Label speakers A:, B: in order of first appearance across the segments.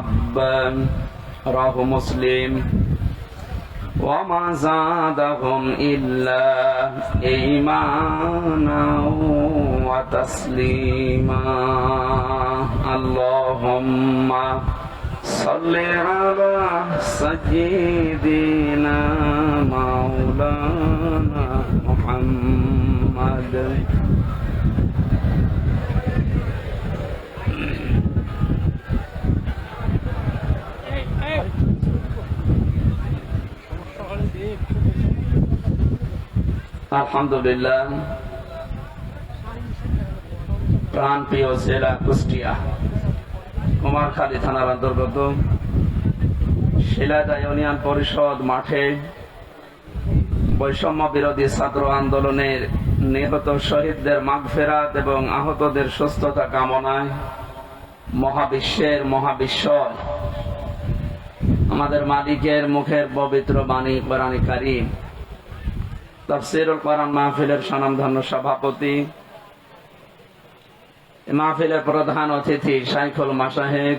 A: حب رواه مسلم وما زادهم إلا إيمانا وتسليما اللهم صل على سيدنا مولانا محمد আলহামদুলিল্লাহ। প্রাণপ্রিয় জেলা কুষ্টিয়া কুমারখালী থানার অন্তর্গত শিলাদা ইউনিয়ন পরিষদ মাঠে বৈষম্য বিরোধী ছাত্র আন্দোলনের নিহত শহীদদের মাগফিরাত এবং আহতদের সুস্থতা কামনায় মহাবিশ্বের মহাবিশ্বয় আমাদের মালিকের মুখের পবিত্র বাণী কোরআন কারীম তাফসীরুল কোরআন মাহফিলের স্বনামধন্য সভাপতি, মাহফিলের প্রধান অতিথি শাইখুল মাশায়েখ,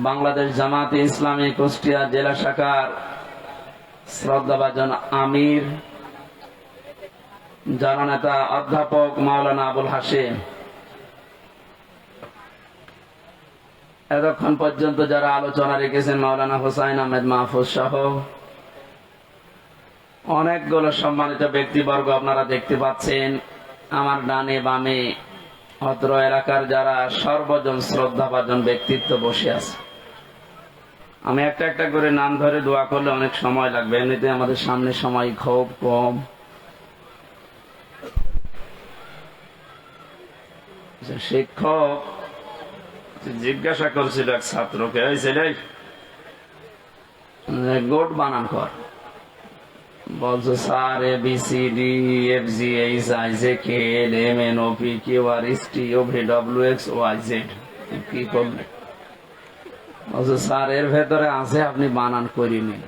A: বাংলাদেশ জামাতে ইসলামী কুষ্টিয়া জেলা শাখার শ্রদ্ধাভাজন আমির জননেতা অধ্যাপক মাওলানা আবুল হাশেম, এতক্ষণ পর্যন্ত যারা আলোচনা রেখেছেন মাওলানা হুসাইন আহমেদ মাহফুজ সহ অনেকগুলো সম্মানিত ব্যক্তিবর্গ আপনারা দেখতে পাচ্ছেন। আমার ডানে বামে অত্র এলাকার যারা সর্বজন শ্রদ্ধাভাজন ব্যক্তিত্ব বসে আছে। আমি একটা একটা করে নাম ধরে দোয়া করলে অনেক সময় লাগবে, এমনিতে আমাদের সামনে সময় খুব কম। শিক্ষক জিজ্ঞাসা করছিল এক ছাত্রকে, ওই ছেলে গোট বানান কর, বলছো sir A B C D F G H I J K L M N O P Q R S T O V W X Y Z. কি করলে? বলছো স্যার এর ভেতরে আছে, আপনি বানান করি নিন।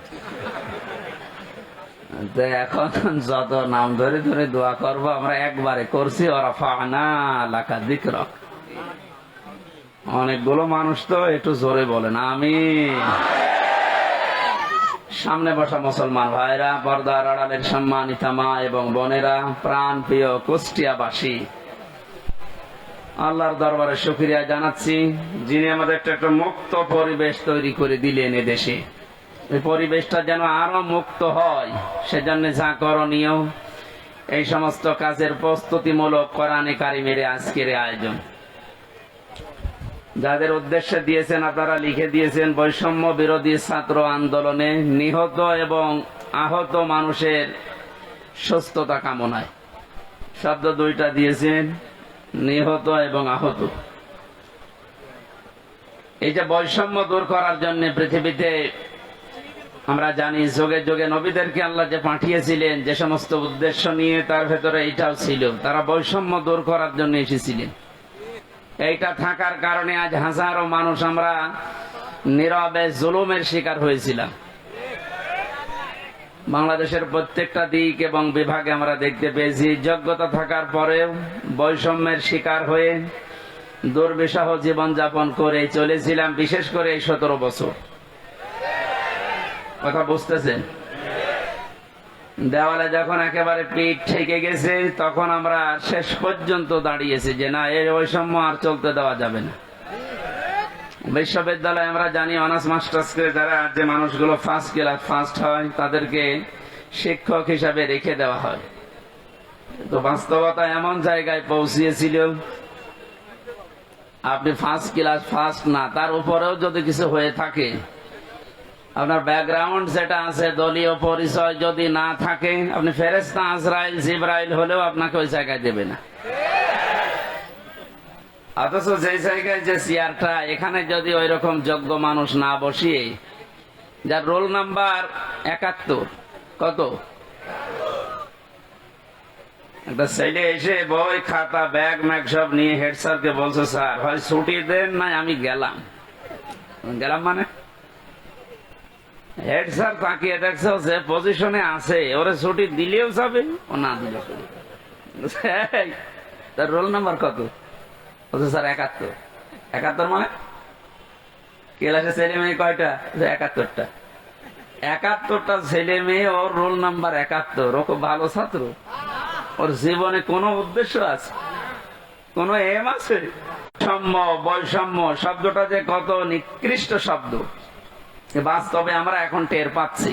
A: এখন যত নাম ধরে ধরে দোয়া করবো আমরা একবারে করছি, ওরা ফানা লাকা যিকরাক। অনেকগুলো মানুষ তো একটু জোরে বলেন আমিন। সামনে বসা মুসলমান ভাইরা, পর্দার আড়ালের সম্মানিত মা এবং বোনেরা, প্রাণ প্রিয় কুষ্টিয়াবাসী, আল্লাহর দরবারে শুকরিয়া জানাচ্ছি যিনি আমাদের একটা মুক্ত পরিবেশ তৈরি করে দিলেন এদেশে। এই পরিবেশটা যেন আরো মুক্ত হয়, সেজন্য যা করণীয় এই সমস্ত কাজের প্রস্তুতিমূলক কোরআনে কারিমের আজকের আয়োজন। যাদের উদ্দেশ্যে দিয়েছেন আপনারা লিখে দিয়েছেন বৈষম্য বিরোধী ছাত্র আন্দোলনে নিহত এবং আহত মানুষের সুস্থতা কামনায়। শব্দ দুইটা দিয়েছেন, নিহত এবং আহত। এই যে বৈষম্য দূর করার জন্য পৃথিবীতে আমরা জানি যুগে যুগে নবীদেরকে আল্লাহ যে পাঠিয়েছিলেন যে সমস্ত উদ্দেশ্য নিয়ে, তার ভেতরে এইটাও ছিল, তারা বৈষম্য দূর করার জন্য এসেছিলেন। এইটা থাকার কারণে আজ হাজারো মানুষ আমরা নীরবে জুলুমের শিকার হয়েছিলাম। বাংলাদেশের প্রত্যেকটা দিক এবং বিভাগে আমরা দেখতে পেয়েছি যোগ্যতা থাকার পরেও বৈষম্যের শিকার হয়ে দুর্বিষহ জীবনযাপন করে চলেছিলাম, বিশেষ করে এই 17 বছর। কথা বুঝতেছেন? দেওয়ালে যখন একেবারে পিঠ ঠেকে গেছে তখন আমরা শেষ পর্যন্ত দাঁড়িয়েছি যে না, এই বৈষম্য আর চলতে দেওয়া যাবে না। বিশ্ববিদ্যালয়ে আমরা জানি অনার্স মাস্টার্সকে যারা যে মানুষগুলো ফার্স্ট ক্লাস ফার্স্ট হয় তাদেরকে শিক্ষক হিসাবে রেখে দেওয়া হয়। তো বাস্তবতা এমন জায়গায় পৌঁছিয়েছিল আপনি ফার্স্ট ক্লাস ফার্স্ট না, তার উপরেও যদি কিছু হয়ে থাকে, আপনার ব্যাকগ্রাউন্ড যেটা আছে দলীয় পরিচয় যদি না থাকে, আপনি ফেরেশতা আজরাইল জিবরাইল হলেও আপনাকে ওই জায়গায় দেবে না। অথচ যে জায়গায় যে চেয়ারটা, এখানে যদি ওই রকম যোগ্য মানুষ না বসিয়ে, যার রোল নাম্বার 71, কত, একটা ছেলে এসে বই খাতা ব্যাগ ম্যাগ সব নিয়ে হেড স্যারকে বলছে স্যার হয় ছুটি দেন না আমি গেলাম। মানে হেড স্যার তাকিয়ে দেখছো যে পজিশনে আছে, ওরে ছুটি দিলেও যাবে, ও না দিলেও তার রোল নাম্বার কত? বলছে স্যার 71। 71 মানে ক্লাসে ছেলে মেয়ে কয়টা? 71টা। 71টা ছেলে মেয়ে, ওর রোল নাম্বার 71। ও খুব ভালো ছাত্র। ওর জীবনে কোনো উদ্দেশ্য আছে, কোনো এম আছে? সাম্য, বৈষম্য শব্দটা যে কত নিকৃষ্ট শব্দ, বাস্তবে আমরা এখন টের পাচ্ছি।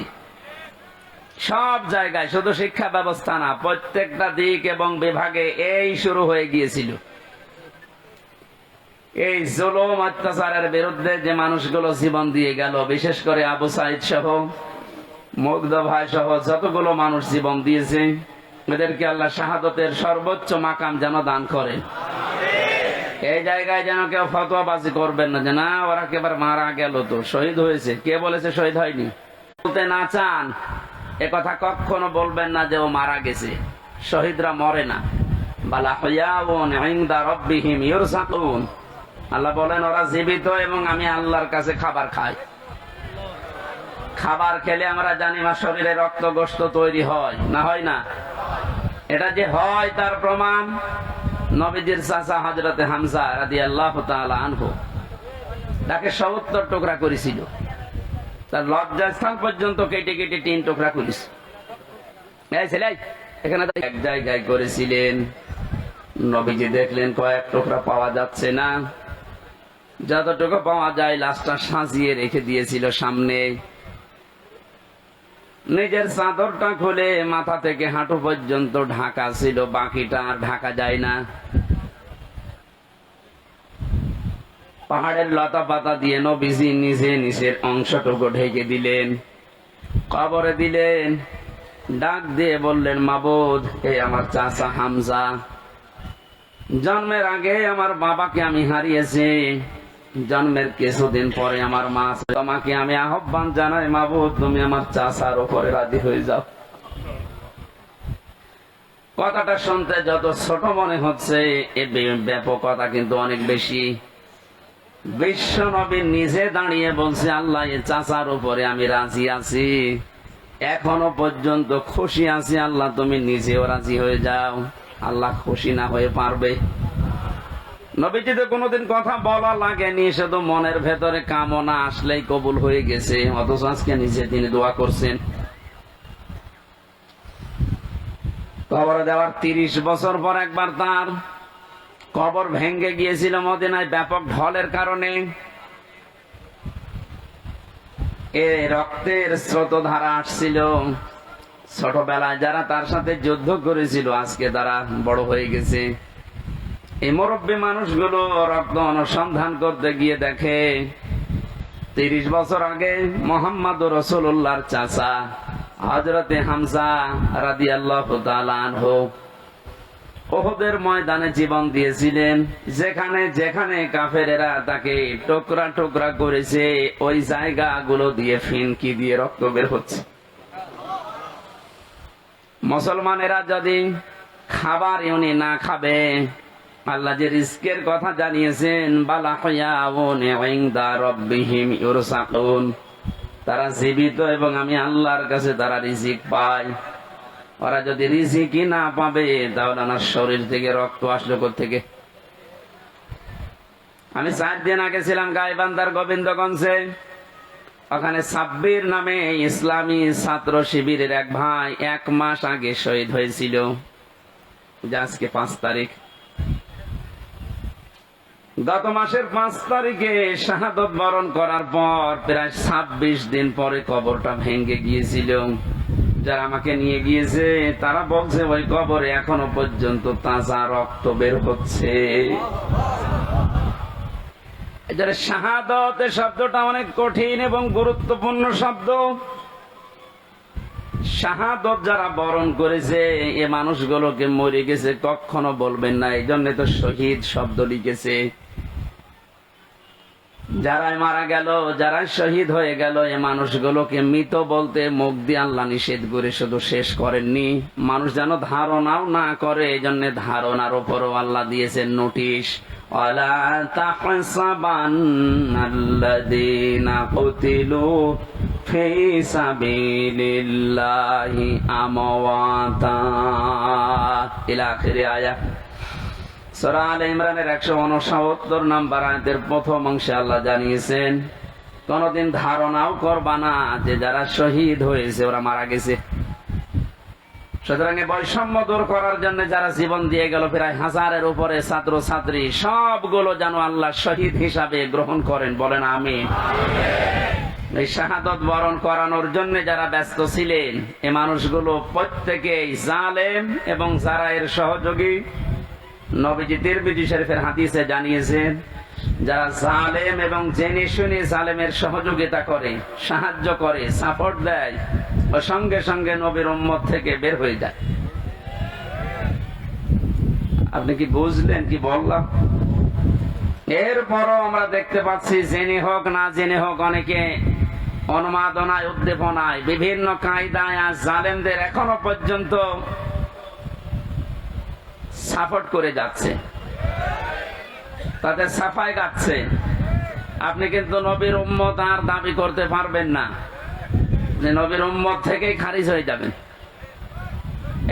A: সব জায়গায়, শুধু শিক্ষা ব্যবস্থা না, প্রত্যেকটা দিক এবং বিভাগে এই শুরু হয়ে গিয়েছিল। এই জুলুম অত্যাচারের বিরুদ্ধে যে মানুষগুলো জীবন দিয়ে গেল, বিশেষ করে আবু সাইদ সহ, মুগ্ধ ভাই সহ যতগুলো মানুষ জীবন দিয়েছে, এদেরকে আল্লাহ শাহাদতের সর্বোচ্চ মাকাম যেন দান করে। এই জায়গায় যেন কেউ ফতোয়াবাজি করবেন না যে না ওরা একেবারে মারা গেল, তো শহীদ হয়েছে। কে বলেছে শহীদ হয়নি? বলতে না চান এ কথা কখনো বলবেন না যে ও মারা গেছে। শহীদরা মরে না। বালা হুয়াউন ইনদা রাব্বিহিম ইউরযাকুন। আল্লাহ বলেন ওরা জীবিত এবং আমি আল্লাহর কাছে খাবার খাই। খাবার খেলে আমরা জানি মা শরীরে রক্ত গোশত তৈরি হয় না, হয় না? এটা যে হয় তার প্রমাণ নবীজির চাচা হযরতে হামজা রাদিয়াল্লাহু তাআলা আনহু, তাকে ৭০ টুকরা করেছিল। তার লজ্জাস্থান পর্যন্ত কেটে কেটে ৩ টুকরা করেছে। এই ছেলে এখানে এক জায়গায় করেছিলেন। নবীজি দেখলেন কয়েক টুকরা পাওয়া যাচ্ছে না, যতটুকু পাওয়া যায় লাশটা সাজিয়ে রেখে দিয়েছিল সামনে। নিজের চাদরটা খুলে মাথা থেকে হাঁটু পর্যন্ত ঢাকা ছিল, বাকিটা আর ঢাকা যায় না। পাহাড়ের লতা পাতা দিয়ে নবীজি নিজে নিজের অংশটুকু ঢেকে দিলেন, কবরে দিলেন। ডাক দিয়ে বললেন, মাবুদ, এই আমার চাচা হামজা। জন্মের আগে আমার বাবাকে আমি হারিয়েছি, জন্মের কিছুদিন পরে আমার মা। তোমাকে আমি আহ্বান জানাই, মাবুদ, তুমি আমার চাচার উপরে রাজি হয়ে যাও। কথাটা শুনতে যত ছোট মনে হচ্ছে, এর ব্যাপকতা কিন্তু অনেক বেশি। বিশ্ব নবী নিজে দাঁড়িয়ে বলছে, আল্লাহ, এ চাচার উপরে আমি রাজি আছি, এখনো পর্যন্ত খুশি আছি, আল্লাহ তুমি নিজেও রাজি হয়ে যাও। আল্লাহ খুশি না হয়ে পারবে? নবীজি তো কোনোদিন কথা বলা লাগেনি, শুধু মনের ভেতরে কামনা আসলেই কবুল হয়ে গেছে। অথচ আজকে নিজে তিনি দোয়া করছেন। কবর দেওয়ার 30 বছর পর একবার তার কবর ভেঙে গিয়েছিল মদিনায় ব্যাপক ঢলের কারণে। এ রক্তের স্রোতধারা আসছিল। ছোটবেলায় যারা তার সাথে যুদ্ধ করেছিল আজকে তারা বড় হয়ে গেছে। এই মুরব্বী মানুষগুলো রক্ত অনুসন্ধান করতে গিয়ে দেখে 30 বছর আগে মুহাম্মদুর রাসূলুল্লাহর চাচা হযরতে হামজা রাদিয়াল্লাহু তাআলা আনহু উহুদের ময়দানে জীবন দিয়েছিলেন। যেখানে যেখানে কাফেরেরা তাকে টুকরা টুকরা করেছে, ওই জায়গাগুলো দিয়ে ফিনকি দিয়ে রক্ত বের হচ্ছে। মুসলমানেরা যদি খাবার ইউনি না খাবে, আল্লাহ যে রিজকের কথা জানিয়েছেন, বালা হুয়াউন ইনদা রাব্বিহিম ইউরযাকুন, তারা জীবিত এবং আমি আল্লাহর কাছে তারা রিজিক পায়। ওরা যদি রিজিকই না পাবে, তাহলে আমার শরীর থেকে রক্ত আসলো কোত্থেকে? আমি 4 দিন আগে ছিলাম গাইবান্ধার গোবিন্দগঞ্জে। ওখানে সাব্বির নামে ইসলামী ছাত্র শিবিরের এক ভাই 1 মাস আগে শহীদ হয়েছিল। আজকে 5 তারিখ। গত মাসের 5 তারিখে শাহাদত বরণ করার পর প্রায় 26 দিন পরে কবরটা ভেঙে গিয়েছিল। যারা আমাকে নিয়ে গিয়েছে তারা বলছে ওই কবরে এখনো পর্যন্ত তাজা রক্ত বের হচ্ছে। শাহাদত শব্দটা অনেক কঠিন এবং গুরুত্বপূর্ণ শব্দ। শাহাদত যারা বরণ করেছে এ মানুষগুলোকে মরে গেছে কখনো বলবেন না, এই জন্য তো শহীদ শব্দ লিখেছে। যারা মারা গেল, যারা শহীদ হয়ে গেল, এ মানুষগুলোকে মৃত বলতে মুখ দিয়ে আল্লাহ নিষেধ করে শুধু শেষ করেননি, মানুষ যেন ধারণাও না করে, এই জন্য ধারণার উপরও আল্লাহ দিয়েছেন নোটিশ। ওয়ালা তাহসাবান্নাল্লাযীনা কুতিলু ফি সাবিলিল্লাহি আমওয়াতা ইলা আখির আয়াত। সূরা আলে ইমরানের 169 নম্বর আয়াতের প্রথম অংশে আল্লাহ জানিয়েছেন, কোনদিন ধারণাও করবা না যে যারা শহীদ হয়েছে ওরা মারা গেছে। সুতরাং বৈষম্য দূর করার জন্য যারা জীবন দিয়ে গেল প্রায় 1000-এর উপরে ছাত্র ছাত্রী, সবগুলো যেন আল্লাহ শহীদ হিসাবে গ্রহণ করেন, বলেন আমিন। এই শাহাদত বরণ করানোর জন্য যারা ব্যস্ত ছিলেন, এই মানুষগুলো প্রত্যেকেই জালেম এবং যারা এর সহযোগী। নবীজি তিরমিজি শরীফের হাদিসে জানিয়েছেন, যারা জালেম এবং জেনে শুনে জালেমের সহযোগিতা করে, সাহায্য করে, সাপোর্ট দেয়, ও সঙ্গে সঙ্গে নবীর উম্মত থেকে বের হয়ে যায়। আপনি কি বুঝলেন কি বললাম? এরপরও আমরা দেখতে পাচ্ছি জেনে হোক না জেনে হোক অনেকে উন্মাদনায় উদ্দীপনায় বিভিন্ন কায়দায় আজ জালেমদের এখনো পর্যন্ত সাপোর্ট করে যাচ্ছে, তাদের সাফাই গাচ্ছে। আপনি কিন্তু নবীর উম্মত আর দাবি করতে পারবেন না, যে নবীর উম্মত থেকেই খারিজ হয়ে যাবেন।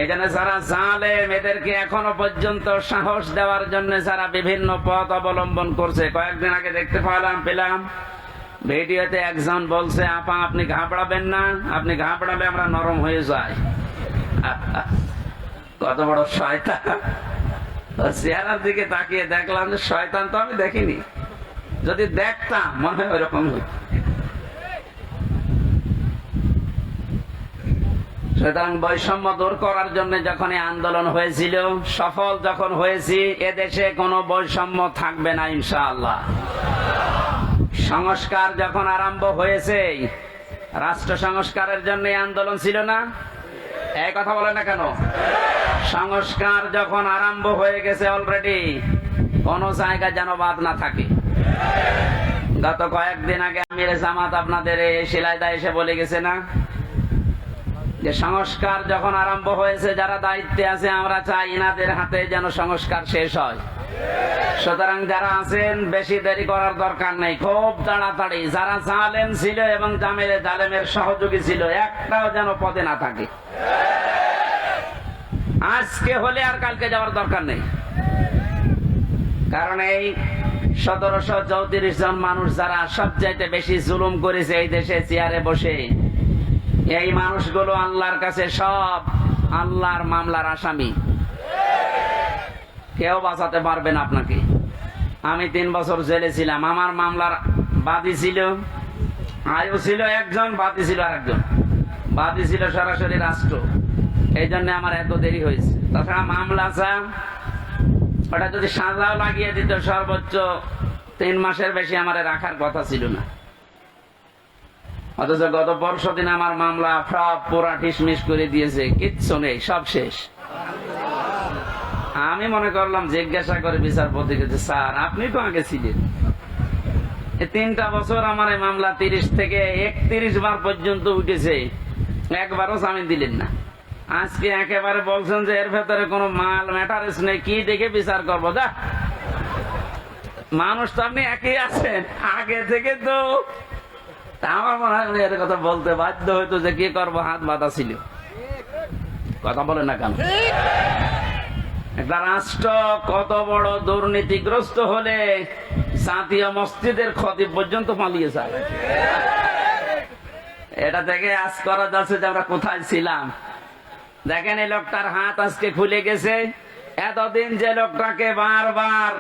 A: এই জন্য যারা জালেম এদেরকে এখনো পর্যন্ত সাহস দেওয়ার জন্য যারা বিভিন্ন পথ অবলম্বন করছে। কয়েকদিন আগে দেখতে পেলাম ভিডিওতে একজন বলছে, আপা আপনি ঘাবড়াবেন না, আপনি ঘাবড়ালে আমরা নরম হয়ে যাই। কত বড় শয়তান! চেহারার দিকে তাকিয়ে দেখলাম যে শয়তান তো আমি দেখিনি, যদি দেখতাম মনে হয় ওইরকম হইত। সুতরাং বৈষম্য দূর করার জন্য যখন আন্দোলন হয়েছিল, সফল যখন হয়েছি, এদেশে কোনো বৈষম্য থাকবে না ইনশাআল্লাহ। সংস্কার যখন আরম্ভ হয়েছে, রাষ্ট্র সংস্কারের জন্য আন্দোলন ছিল না? এই কথা বলে না কেন? সংস্কার যখন আরম্ভ হয়ে গেছে অলরেডি, কোন জায়গায় যেন বাদ না থাকে। গত কয়েকদিন আগে আমির জামাত আপনাদের শিলাইদা এসে বলে গেছে না, যে সংস্কার যখন আরম্ভ হয়েছে, যারা দায়িত্বে আছে আমরা চাই ইনাদের হাতে যেন সংস্কার শেষ হয়। সুতরাং যারা আছেন বেশি দেরি করার দরকার নেই, খুব তাড়াতাড়ি যারা জালেম ছিল এবং জালেমের সহযোগী ছিল, একটাও যেন পদে না থাকে। আজকে হলে আর কালকে যাওয়ার দরকার নেই। কারণ এই 1734 জন মানুষ যারা সবচাইতে বেশি জুলুম করেছে এই দেশে চেয়ারে বসে, এই মানুষগুলো আল্লাহর কাছে সব আল্লাহর মামলার আসামি। কেউ বাঁচাতে পারবে না আপনাকে। আমি 3 বছর জেলে ছিলাম, আমার মামলার বাদী ছিল আয়ু ছিল একজন, বাদী ছিল আরেকজন। বাদী ছিল সরাসরি রাষ্ট্র, এই জন্য আমার এত দেরি হয়েছে। তাছাড়া মামলা ওটা যদি সাজাও লাগিয়ে দিত, সর্বোচ্চ 3 মাসের বেশি আমার রাখার কথা ছিল না। অথচ গত পরশুদিন আমার মামলা সব পুরা ঠিসমিস করে দিয়েছে, কিচ্ছু নেই, সব শেষ। আমি মনে করলাম জিজ্ঞাসা করে বিচারপতিকে, যে স্যার আপনি তো আগে ছিলেন, 3টা বছর আমার এই মামলা 30 থেকে 31 বার পর্যন্ত উঠেছে, একবারও জামিন দিলেন না। আজকে একেবারে বলছেন যে এর ভেতরে কোনো মাল ম্যাটারেস নেই, কি দেখে বিচার করবো? যা, মানুষ তো আপনি একই আছেন আগে থেকে। তো আমার মনে হয় এর কথা বলতে বাধ্য হইতো, যে কি করবো, হাত বাঁধা ছিল। কথা বলে না কেন? একটা রাষ্ট্র কত বড় দুর্নীতিগ্রস্ত হলে জাতীয় মসজিদের খতিব পর্যন্ত পালিয়ে যায়। এটা থেকে আজ করা যাচ্ছে যে আমরা কোথায় ছিলাম। দেখেন এই লোকটার হাত আজকে খুলে গেছে। এতদিন যে লোকটাকে বারবার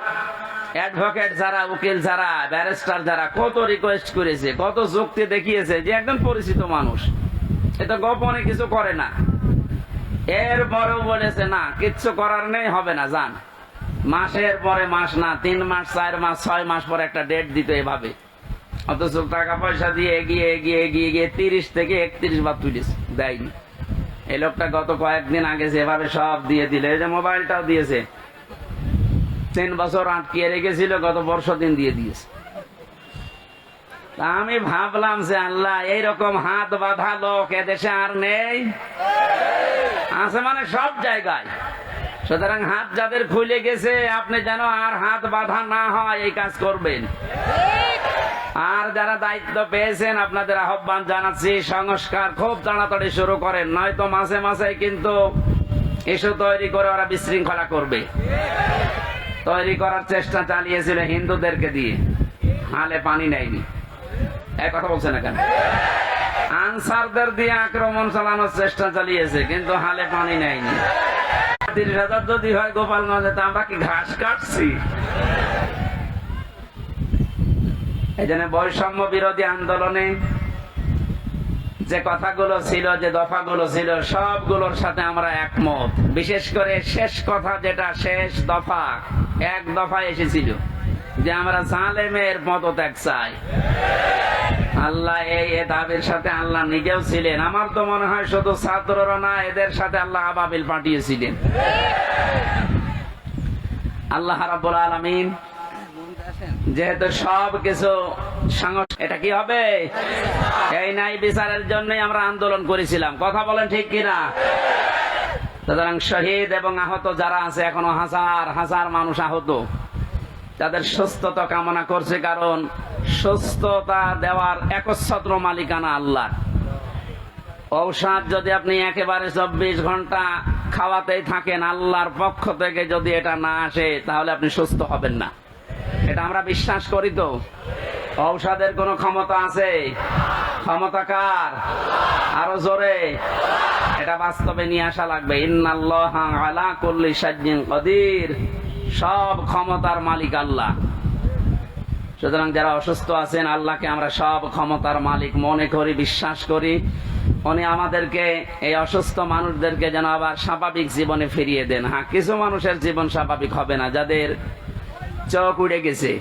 A: অ্যাডভোকেট যারা, উকিল যারা, ব্যারিস্টার যারা কত রিকোয়েস্ট করেছে, কত যুক্তি দেখিয়েছে যে একদম পরিচিত মানুষ, এটা গোপনে কিছু করে না, এরপরেও বলেছে না কিচ্ছু করার নেই, হবে না, যান। মাসের পরে মাস না, 3 মাস, 4 মাস, 6 মাস পরে একটা ডেট দিত এভাবে। অথচ টাকা পয়সা দিয়ে এগিয়ে এগিয়ে এগিয়ে গিয়ে 30 থেকে 31 বার তুলেছে, দেয়নি। এই লোকটা গত কয়েকদিন আগে যেভাবে সব দিয়ে দিলে, এই যে মোবাইলটাও দিয়েছে, 3 বছর আটকিয়ে রেখেছিল, গত বর্ষদিন দিয়ে দিয়েছে। আমি ভাবলাম যে আল্লাহ, এইরকম হাত বাঁধা লোক এদেশে আর নেই, আছে মানে সব জায়গায়। সুতরাং হাত যাদের খুলে গেছে, আপনি যেন আর হাত বাঁধা না হয় এই কাজ করবেন। আর যারা দায়িত্ব পেয়েছেন, আপনাদের আহ্বান জানাচ্ছি, সংস্কার খুব তাড়াতাড়ি শুরু করেন, নয়তো মাসে মাসে কিন্তু ইস্যু তৈরি করে ওরা বিশৃঙ্খলা করবে। তৈরি করার চেষ্টা চালিয়েছিল হিন্দুদেরকে দিয়ে, হালে পানি নেয়নি। এক কথা বলছে না কেন? আনসারদের দিয়ে আক্রমণ চালানোর চেষ্টা চালিয়েছে, কিন্তু হালে পানি নেয়নি। 30,000 যদি হয় গোপালগঞ্জে, তা আমরা কি ঘাস কাটছি? এই জন্য বৈষম্য বিরোধী আন্দোলনে যে কথাগুলো ছিল, যে দফাগুলো ছিল, সবগুলোর সাথে আমরা একমত। বিশেষ করে শেষ কথা, যেটা শেষ দফা, এক দফায় এসেছিল যে আমরা জালেমের পদত্যাগ চাই। আল্লাহ এই দাবির সাথে আল্লাহ নিজেও ছিলেন। আমার তো মনে হয় শুধু ছাত্ররা না, এদের সাথে আল্লাহ আবাবিল পাঠিয়েছিলেন। আল্লাহ রাব্বুল আলামিন যেহেতু সবকিছু এটা কি হবে, এই নাই বিচারের জন্যই আমরা আন্দোলন করেছিলাম। কথা বলেন ঠিক কিনা? সুতরাং শহীদ এবং আহত যারা আছে, এখনো হাজার হাজার মানুষ আহত, তাদের সুস্থতা কামনা করছে, কারণ সুস্থতা দেওয়ার একচ্ছত্র মালিকানা আল্লাহ। ঔষধ যদি আপনি একেবারে 24 ঘন্টা খাওয়াতেই থাকেন, আল্লাহর পক্ষ থেকে যদি এটা না আসে, তাহলে আপনি সুস্থ হবেন না। এটা আমরা বিশ্বাস করি। তো ঔষধের কোন ক্ষমতা আছে? ক্ষমতা কার? আরো জোরে এটা বাস্তবে নিয়ে আসা লাগবে। ইন্নাল্লাহা আলা কুল্লি শাইইন কাদির, সব ক্ষমতার মালিক আল্লাহ। সুতরাং যারা অসুস্থ আছেন, আল্লাহকে আমরা সব ক্ষমতার মালিক মনে করি, বিশ্বাস করি। উনি আমাদেরকে, এই অসুস্থ মানুষদেরকে যেন আবার স্বাভাবিক জীবনে ফিরিয়ে দেন। হ্যাঁ, কিছু মানুষের জীবন স্বাভাবিক হবে না, যাদের চোখ উড়ে গেছে,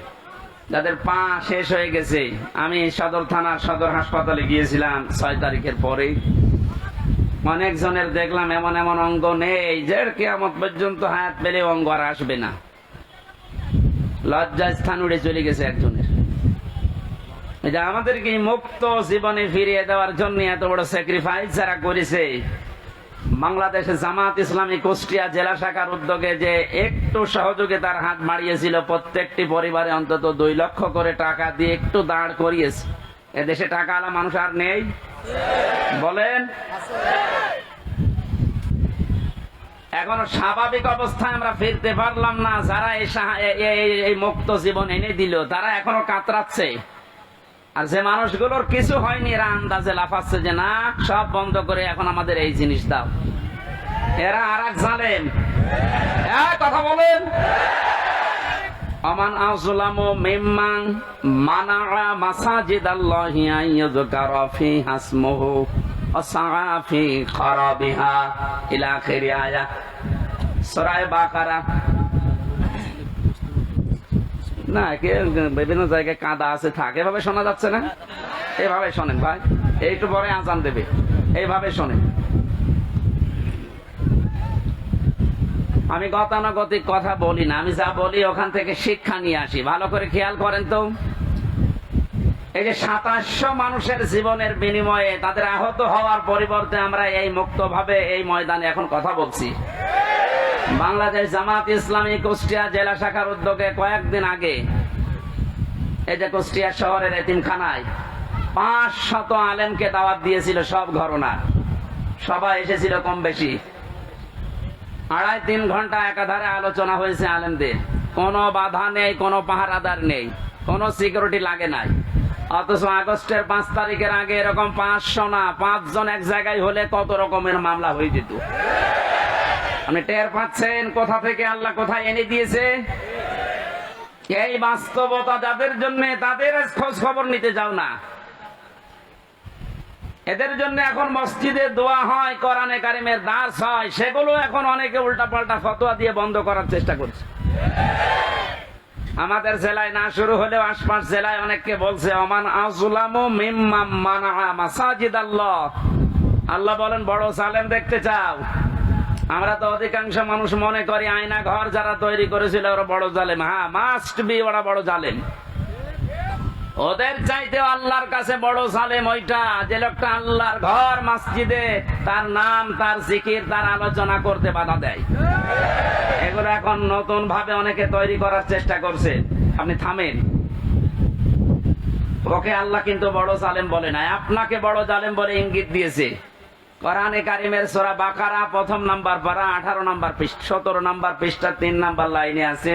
A: যাদের পা শেষ হয়ে গেছে। আমি সদর থানার সদর হাসপাতালে গিয়েছিলাম 6 তারিখের পরে। অনেকজনের দেখলাম এমন এমন অঙ্গ নেই যে কিয়ামত পর্যন্ত হায়াত পেলে অঙ্গ আর আসবে না। লজ্জা স্থান উড়ে চলে গেছে একজনের। এটা আমাদেরকে মুক্ত জীবনে ফিরিয়ে দেওয়ার জন্য এত বড় স্যাক্রিফাইস যারা করেছে। বাংলাদেশে জামাত ইসলামী কুষ্টিয়া জেলা শাখার উদ্যোগে যে একটু সহযোগিতার হাত বাড়িয়েছিল, প্রত্যেকটি পরিবারে অন্তত 2 লক্ষ করে টাকা দিয়ে একটু দাঁড় করিয়েছে। এদেশে টাকাওয়ালা মানুষ আর নেই? বলেন। এখনো স্বাভাবিক অবস্থায় আমরা ফিরতে পারলাম না। যারা এই মুক্ত জীবন এনে দিল, তারা এখনো কাতরাচ্ছে। আর যে মানুষগুলোর কিছু হয়নি, এরা আন্দাজে লাফাচ্ছে যে না, সব বন্ধ করে এখন আমাদের এই জিনিস দাও। এরা আর এক জালেম। কথা বলেন। আমান আযলামু মিম্মান মানাআ মাসাজিদাল্লাহি আন ইউযকারা ফিহা ইসমুহু ওয়া সাআ ফি খারাবিহা ইলা আখির আয়াত, সূরা বাকারা। না, বিভিন্ন জায়গায় কাদা আছে, থাকে এভাবে শোনা যাচ্ছে না? এভাবে শোনেন ভাই, একটু পরে আজান দেবে, এইভাবে শোনেন। আমি গতানুগতিক কথা বলি না, আমি যা বলি ওখান থেকে শিক্ষা নিয়ে আসি। ভালো করে খেয়াল করেন তো। এই যে 2700 মানুষের জীবনের বিনিময়ে তাদের আহত হওয়ার পরিবর্তে আমরা এই মুক্তভাবে এই ময়দানে এখন কথা বলছি। বাংলাদেশ জামাত ইসলামী কুষ্টিয়া জেলা শাখার উদ্যোগে কয়েকদিন আগে এই যে কুষ্টিয়া শহরের এতিমখানায় 500 আলেমকে দাওয়াত দিয়েছিল, সব ঘরনার। সবাই এসেছিল কম বেশি। 2.5-3 ঘন্টা একাধারে আলোচনা হয়েছে আলেমদের। কোনো বাধা নেই, কোনো পাহারাদার নেই, কোনো সিকিউরিটি লাগে নাই। অথচ আগস্টের 5 তারিখের আগে এরকম 500 না, 5 জন এক জায়গায় হলে কত রকমের মামলা হয়ে যেত। আপনি টের পাচ্ছেন কোথা থেকে আল্লাহ কোথায় এনে দিয়েছে? এই বাস্তবতা যাদের জন্য, তাদের খোঁজ খবর নিতে যাও না। এদের জন্য এখন মসজিদে দোয়া হয়, কোরআনে কারিমের দার্স হয়, সেগুলো এখন অনেকে উল্টাপাল্টা ফতোয়া দিয়ে বন্ধ করার চেষ্টা করছে। আমাদের জেলায় না শুরু হলেও আশপাশ জেলায় অনেককে বলছে আমান আযলামু মিম্মান মানাআ মাসাজিদাল্লাহ। আল্লাহ বলেন, বড় জালেম দেখতে চাও? আমরা তো অধিকাংশ মানুষ মনে করি আয়না ঘর যারা তৈরি করেছিল ওরা বড় জালেম। হ্যাঁ, মাস্ট বি, ওরা বড় জালেম। ওদের চাইতে আল্লাহর কাছে বড় জালেম ওইটা, যে লোকটা আল্লাহর ঘর মসজিদে তার নাম, তার জিকির, তার আলোচনা করতে বাধা দেয়। এগুলো এখন নতুন ভাবে অনেকে তৈরি করার চেষ্টা করছে। আপনি থামেন। ওকে আল্লাহ কিন্তু বড় জালেম বলে নাই, আপনাকে বড় জালেম বলে ইঙ্গিত দিয়েছে। কোরআনে কারিমের সূরা বাকারা 1 নম্বর পারা 18 নম্বর পৃষ্ঠা 17 নম্বর পৃষ্ঠা 3 নম্বর লাইনে আছে,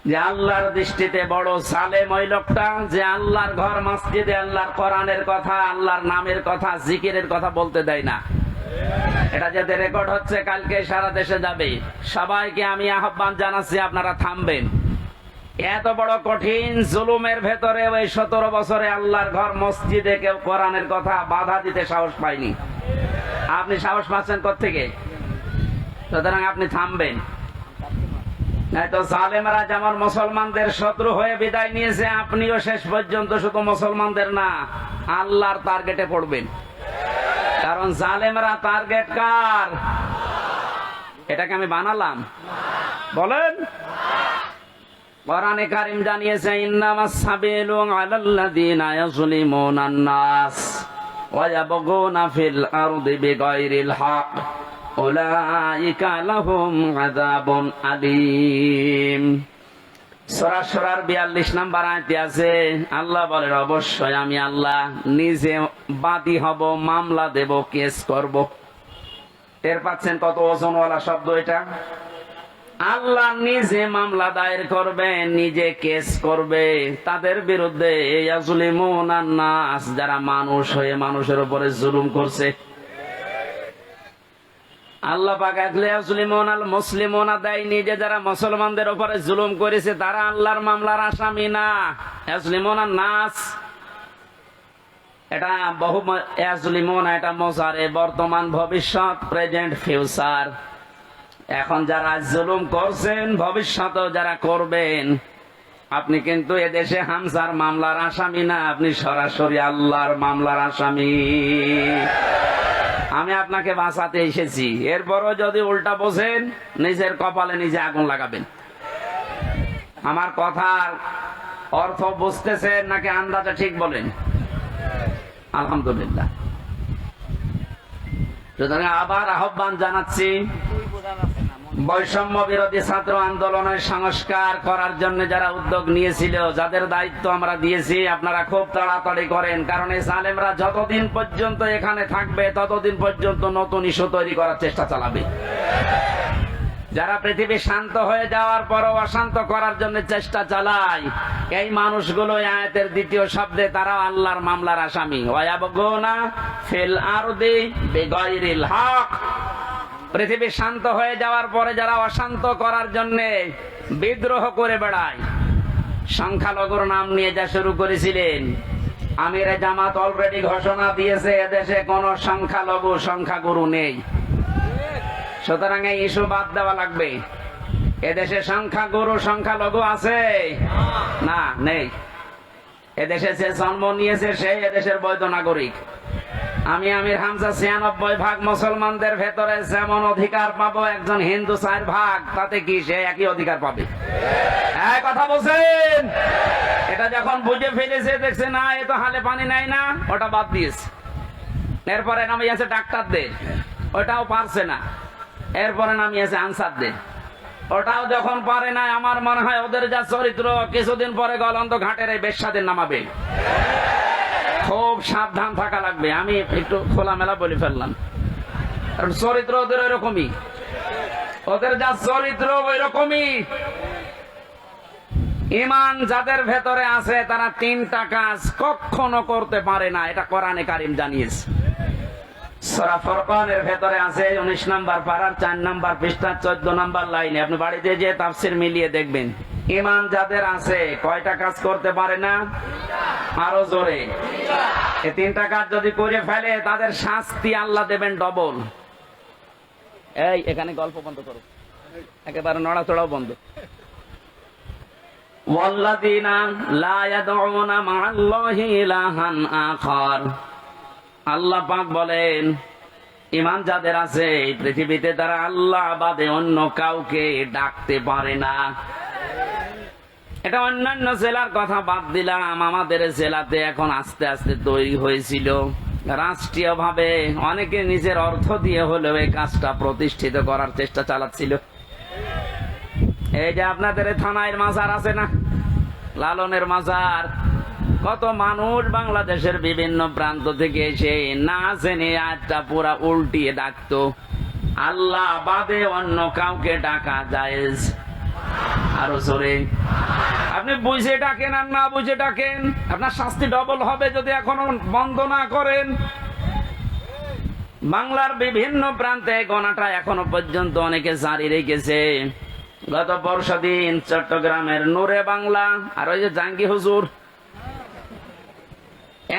A: যে আল্লাহর দৃষ্টিতে বড় সালেম ওই লোকটা, যে আল্লাহর ঘর মসজিদে আল্লাহর কোরআনের কথা, আল্লাহর নামের কথা, জিকিরের কথা বলতে দেয় না। এটা যাতে রেকর্ড হচ্ছে, কালকে সারা দেশে যাবে। সবাইকে আমি আহ্বান জানাচ্ছি, আপনারা থামবেন। এত বড় কঠিন জুলুমের ভেতরে ওই 17 বছরে আল্লাহর ঘর মসজিদে কেউ কোরআনের কথা বাধা দিতে সাহস পায়নি। আপনি সাহস পাচ্ছেন কোত্থেকে? সুতরাং আপনি থামবেন। তো জালেমরা যেমন মুসলমানদের শত্রু হয়ে বিদায় নিয়েছে, আপনিও শেষ পর্যন্ত শুধু মুসলমানদের না, আল্লাহর টার্গেটে পড়বেন। কারণ জালেমরা টার্গেট কার? এটাকে আমি বানালাম? বলেন। কোরআনে কারীম জানিয়েছে, ইন্নামাস সাবিলু আলাল্লাযিনা ইয়াযলিমুনান নাস ওয়া ইয়াবগুনা ফিল আরদি বিগাইরিল হক উলাইকা লাহুম আযাবুন আলীম। সূরা সূরার 42 নম্বর আয়াতে আছে, আল্লাহ বলেন, অবশ্যই আমি আল্লাহ নিজে বাদী হব, মামলা দেব, কেস করব। টের পাচ্ছেন কত ওজনওয়ালা শব্দ এটা? আল্লাহ নিজে মামলা দায়ের করবে, নিজে কেস করবে তাদের বিরুদ্ধে, ইয়াজলিমুনান নাস, যারা মানুষ হয়ে মানুষের উপরে জুলুম করছে। আল্লাহ পাক ইয়াজলিমুনাল মুসলিমুনা দেয়নি, যে যারা মুসলমানদের উপরে জুলুম করেছে তারা আল্লাহর মামলার আসামি না। ইয়াজলিমুনান নাস এটা বহু, ইয়াজলিমুনা এটা মুজারে, বর্তমান, ভবিষ্যৎ, প্রেজেন্ট, ফিউচার। এখন যারা জুলুম করছেন, ভবিষ্যতেও যারা করবেন, আপনি কিন্তু এদেশে হামজার মামলার আসামি না, আপনি সরাসরি আল্লাহর মামলার আসামি। আমি আপনাকে বাঁচাতে এসেছি, এরপরও যদি উল্টা বোঝেন, নিজের কপালে নিজে আগুন লাগাবেন। আমার কথার অর্থ বুঝতেছেন নাকি আন্দাজে ঠিক বলেন? আলহামদুলিল্লাহ। সুতরাং আবার আহ্বান জানাচ্ছি, বৈষম্য বিরোধী ছাত্র আন্দোলনের সংস্কার করার জন্য যারা উদ্যোগ নিয়েছিল, যাদের দায়িত্ব আমরা দিয়েছি, আপনারা খুব তাড়াতাড়ি করেন। কারণ এই জালেমরা যতদিন পর্যন্ত এখানে থাকবে, ততদিন পর্যন্ত নতুন ইস্যু তৈরি করার চেষ্টা চালাবে। যারা পৃথিবী শান্ত হয়ে যাওয়ার পরও অশান্ত করার জন্য চেষ্টা চালায়, এই মানুষগুলো আয়াতের দ্বিতীয় শব্দে তারা আল্লাহর মামলার আসামি। ওয়ায়াবগুনা ফিল আরদি বিগাইরিল হক। পৃথিবী শান্ত হয়ে যাওয়ার পরে যারা অশান্ত করার জন্য বিদ্রোহ করে বেড়ায়, সংখ্যালঘুর নাম নিয়ে যা শুরু করেছিলেন, আমিরে জামাত অলরেডি ঘোষণা দিয়েছে এদেশে কোন সংখ্যালঘু সংখ্যাগুরু নেই। সুতরাং এই ইস্যু বাদ দেওয়া লাগবে। এদেশে সংখ্যাগুরু সংখ্যালঘু আছে না? নেই। এদেশে যে জন্ম নিয়েছে সে এদেশের বৈধ নাগরিক। আমি আমির হামজা 96% মুসলমানদের ভেতরে যেমন অধিকার পাবো, একজন হিন্দু 4%, তাতে কি সে একই অধিকার পাবে? এক কথা বলছেন। এটা যখন বুঝে ফেলেছে, দেখছে না এ তো হালে পানি নেয় না, ওটা বাদ দিয়েছে। এরপরে নামিয়েছে ডাক্তারদের, ওটাও পারছে না। এরপরে নামিয়েছে আনসারদের, ওটাও যখন পারে না, আমার মনে হয় ওদের যা চরিত্র, কিছুদিন পরে গলন্দ ঘাটের এই বেশ্যাদের নামাবে। খুব সাবধান থাকা লাগবে। আমি একটু খোলামেলা বলে ফেললাম, কারণ চরিত্র ওদের ওই রকমই, ওদের যা চরিত্র ওই রকমই। ঈমান যাদের ভেতরে আছে তারা 3টা কাজ কখনো করতে পারে না, এটা কোরআনে কারীম জানিয়েছে। সূরা ফুরকানের ভেতরে আছে 19 নম্বর পারার 4 নম্বর পৃষ্ঠা 14 নম্বর লাইনে। আপনি বাড়িতে যে তাফসীর মিলিয়ে দেখবেন, ঈমান যাদের আছে কয়টা কাজ করতে পারে না? আরো জোরে। এই 3টা কাজ যদি করে ফেলে তাদের শাস্তি আল্লাহ দেবেন ডবল। এই এখানে গল্প বন্ধ করো, একেবারে নড়াচড়াও বন্ধ। ওয়াল্লাযীনা লা ইয়াদউনা মা'আল্লাহি ইলাহান আখার। আল্লাহ পাক বলেন, ঈমান যাদের আছে এই পৃথিবীতে তারা আল্লাহ বাদে অন্য কাউকে ডাকতে পারে না। এটা অন্যান্য জেলার কথা বাদ দিলাম, আমাদের জেলাতে এখন আস্তে আস্তে তৈরি হয়েছিল রাষ্ট্রীয় ভাবে, অনেকে নিজের অর্থ দিয়ে হলেও এই কাজটা প্রতিষ্ঠিত করার চেষ্টা চালাচ্ছিল। এই যে আপনাদের থানায় মাজার আছে না, লালনের মাজার, কত মানুষ বাংলাদেশের বিভিন্ন প্রান্ত থেকে এসে না জেনে আজটা পুরা উল্টিয়ে ডাকতো, আল্লাহ বাদে অন্য কাউকে ডাকা জায়েজ। আরো জোরে। আপনি বুঝে ডাকেন আর না বুঝে ডাকেন, আপনার শাস্তি ডবল হবে যদি এখনো বন্ধ না করেন। বাংলার বিভিন্ন প্রান্তে গণাটা এখনো পর্যন্ত অনেকে জারি রেখেছে। গত পরশুদিন চট্টগ্রামের নূরে বাংলা আর ওই যে জাঙ্গি হুজুর